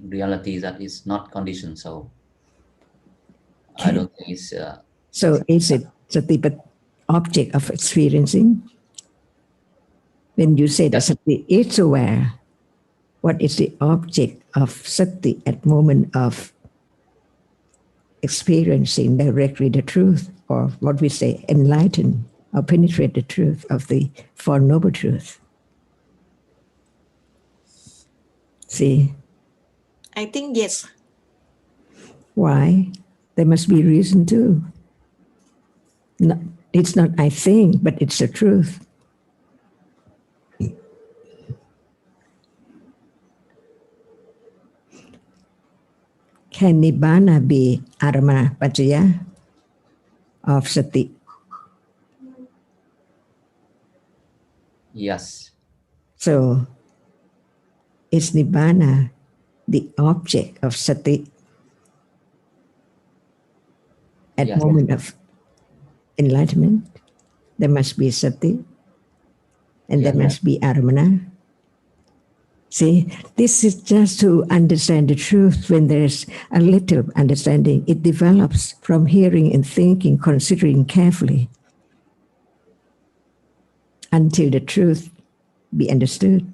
reality that is not conditioned. So I don't think it's. So is it satipat object of experiencing? When you say that sati is aware, what is the object of sati at moment of experiencing directly the truth, or what we say, enlighten or penetrate the truth of the Four Noble Truths? See? I think yes. Why? There must be reason too. No, it's not I think, but it's the truth. Can Nibbana be Arama Pacaya of Sati? Yes. So, is Nibbana the object of Sati at Yes. moment of enlightenment? There must be Sati and there must be Aramana. See, this is just to understand the truth. When there's a little understanding, it develops from hearing and thinking, considering carefully, until the truth be understood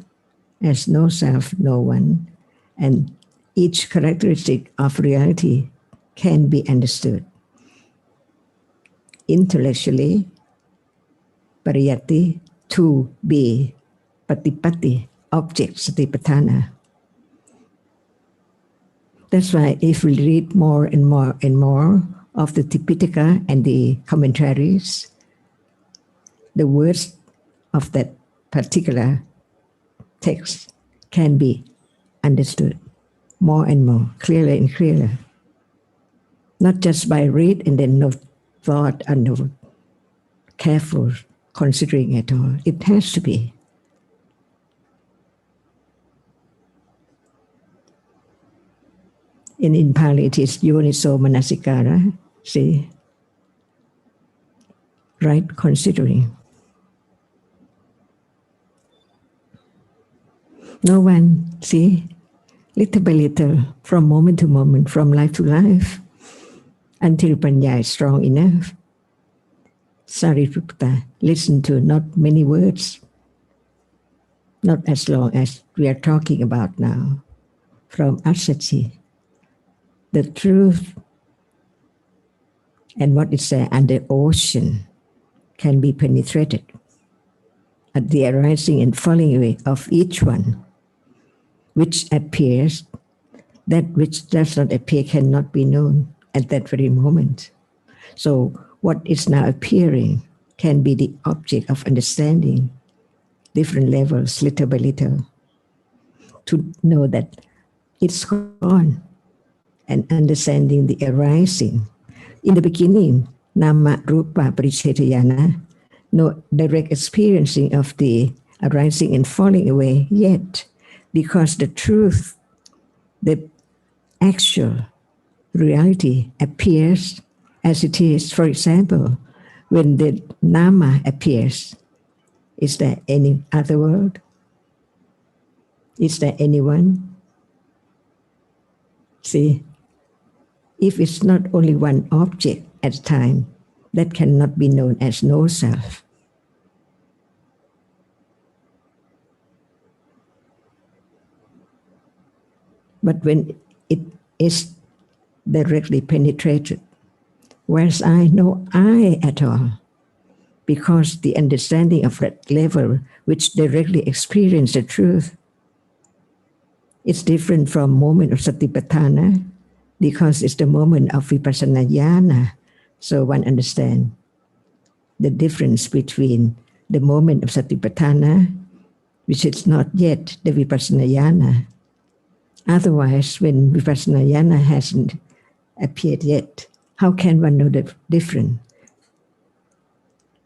as no self, no one, and each characteristic of reality can be understood. Intellectually, pariyati, to be, patipati, object, satipatthana. That's why if we read more and more and more of the Tipitaka and the commentaries, the words of that particular text can be understood more and more, clearer and clearer. Not just by read and then no thought and no careful considering at all. It has to be. And in Pali it is yoniso manasikara, see? Right considering. No one, see, little by little, from moment to moment, from life to life, until Panya is strong enough. Sariputta, listen to not many words, not as long as we are talking about now, from Assachi. The truth and what is there under ocean can be penetrated at the arising and falling away of each one, which appears. That which does not appear cannot be known at that very moment. So what is now appearing can be the object of understanding, different levels, little by little. to know that it's gone and understanding the arising. In the beginning, Nama Rupa Parichetayana, no direct experiencing of the arising and falling away yet, because the truth, the actual reality appears as it is. For example, when the Nama appears, is there any other world? Is there anyone? See, if it's not only one object at a time, that cannot be known as no self. But when it is directly penetrated, whereas I no I at all, because the understanding of that level which directly experience the truth, it's different from moment of satipatthana, because it's the moment of vipassana jnana. So one understands the difference between the moment of satipatthana, which is not yet the vipassana jnana. Otherwise, when vipassana jnana hasn't appeared yet, how can one know the difference?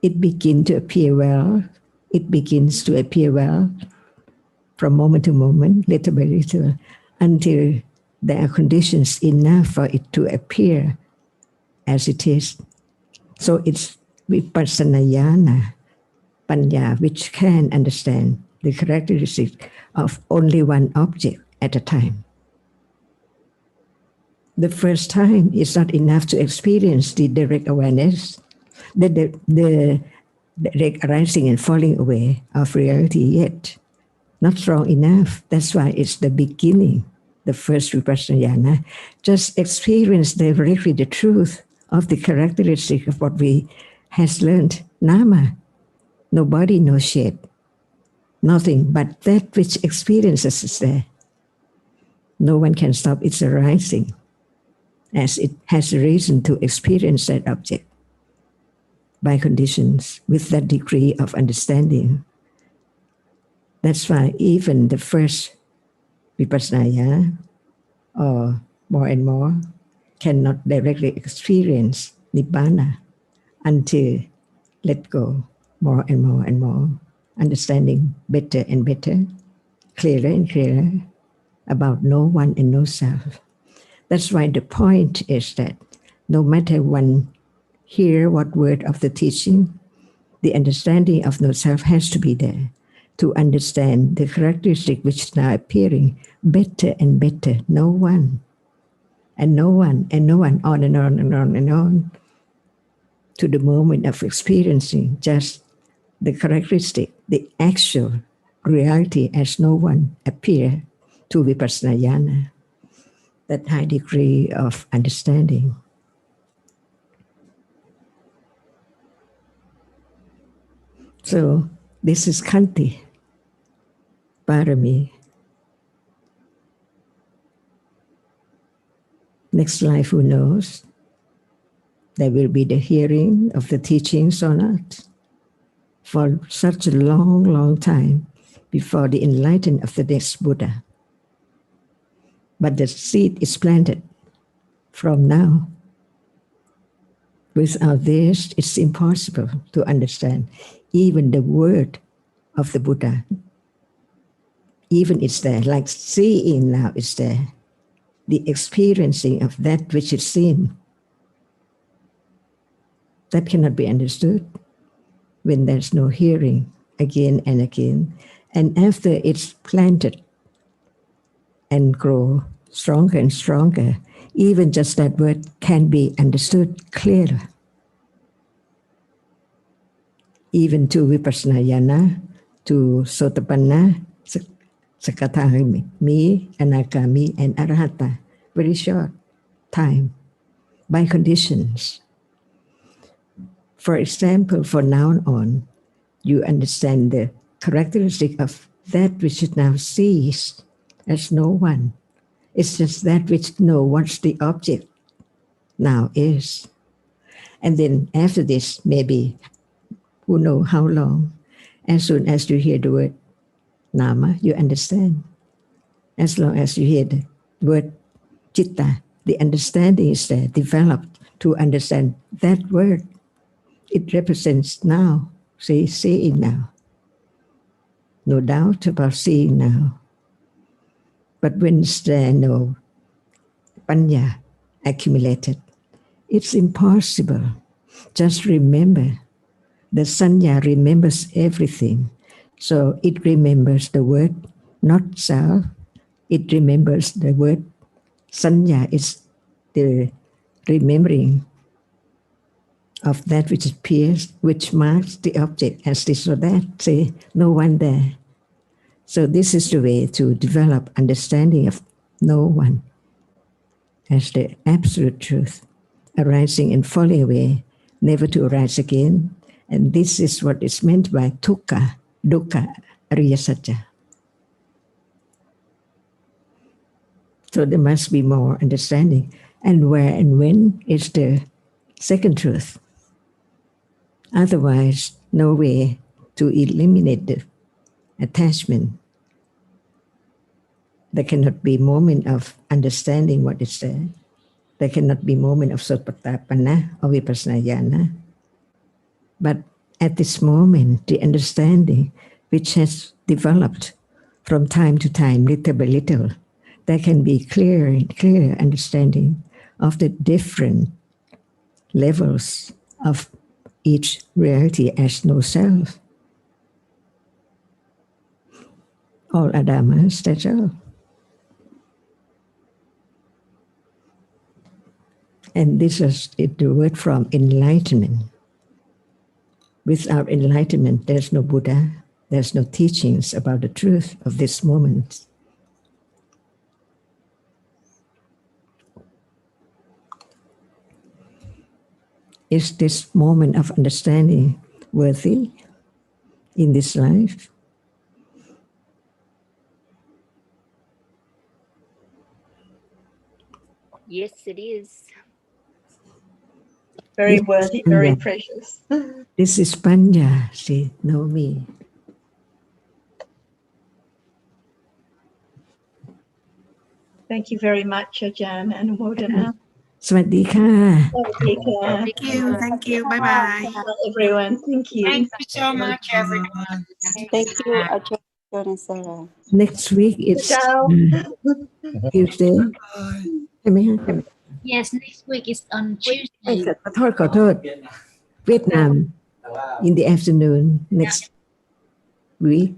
It begins to appear well. It begins to appear well from moment to moment, little by little, until there are conditions enough for it to appear as it is. So it's vipassana jnana, panya, which can understand the characteristics of only one object at a time. The first time is not enough to experience the direct awareness, the direct arising and falling away of reality yet. Not strong enough. That's why it's the beginning, the first vipassana jnana. Just experience directly the truth of the characteristic of what we has learned. Nama, no body, no shape, nothing but that which experiences is there. No one can stop its arising, as it has a reason to experience that object by conditions with that degree of understanding. That's why even the first vipassana, or more and more, cannot directly experience nibbana until let go more and more and more, understanding better and better, clearer and clearer about no one and no self. That's why the point is that no matter one hear what word of the teaching, the understanding of no self has to be there to understand the characteristic which is now appearing better and better. No one, and no one, and no one, on and on and on and on, to the moment of experiencing just the characteristic, the actual reality as no one appear to vipassana jnana, that high degree of understanding. So this is Khanti, Parami. Next life, who knows? There will be the hearing of the teachings or not for such a long, long time before the enlightenment of the next Buddha. But the seed is planted from now. Without this, it's impossible to understand even the word of the Buddha. Even it's there, like seeing now is there. The experiencing of that which is seen, that cannot be understood when there's no hearing again and again. And after it's planted and grow stronger and stronger, even just that word can be understood clearly. Even to vipassana jnana, to sotapanna, sakatagami, anagami, and arahata, very short time, by conditions. For example, from now on, you understand the characteristic of that which it now sees as no one. It's just that which know what the object now is. And then after this, maybe, who know how long, as soon as you hear the word Nama, you understand. As long as you hear the word chitta, the understanding is there, developed to understand that word. It represents now, seeing now. No doubt about seeing now. But when there no panya accumulated, it's impossible. Just remember, the sanya remembers everything. So it remembers the word, not self. It remembers the word. Sanya is the remembering of that which appears, which marks the object as this or that. Say, no one there. So this is the way to develop understanding of no one as the absolute truth, arising and falling away, never to arise again. And this is what is meant by dukkha, dukkha, ariya satya. So there must be more understanding. And where and when is the second truth. Otherwise, no way to eliminate the attachment. There cannot be moment of understanding what is there. There cannot be moment of sotapanna or vipassana. But at this moment, the understanding which has developed from time to time, little by little, there can be clear understanding of the different levels of each reality as no self. All are dhammas, that's all. And this is the word from enlightenment. Without enlightenment, there's no Buddha, there's no teachings about the truth of this moment. Is this moment of understanding worthy in this life? Yes, it is. Very worthy, very precious. This is panya, see, know me. Thank you very much, Ajahn Anumodana. สวัสดีค่ะ Thank you. Bye bye. Everyone, thank you. Thank you so much, everyone. Thank you, Ajahn and Sarah. Next week it's Tuesday. ใช่ไหมฮะ Yes, next week is on Tuesday. ขอโทษ Vietnam in the afternoon next week.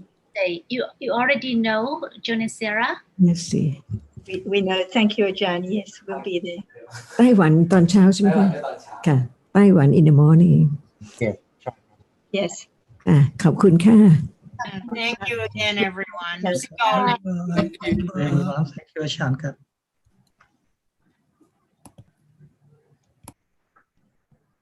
You already know John and Sarah? Let's see. We know. Thank you, Ajahn. Yes, we'll be there. ไต้หวันตอนเช้าใช่ไหมคะค่ะไต้หวัน in the morning. Yes. ขอบคุณค่ะ Thank you again, everyone. Thank you, Ajahn.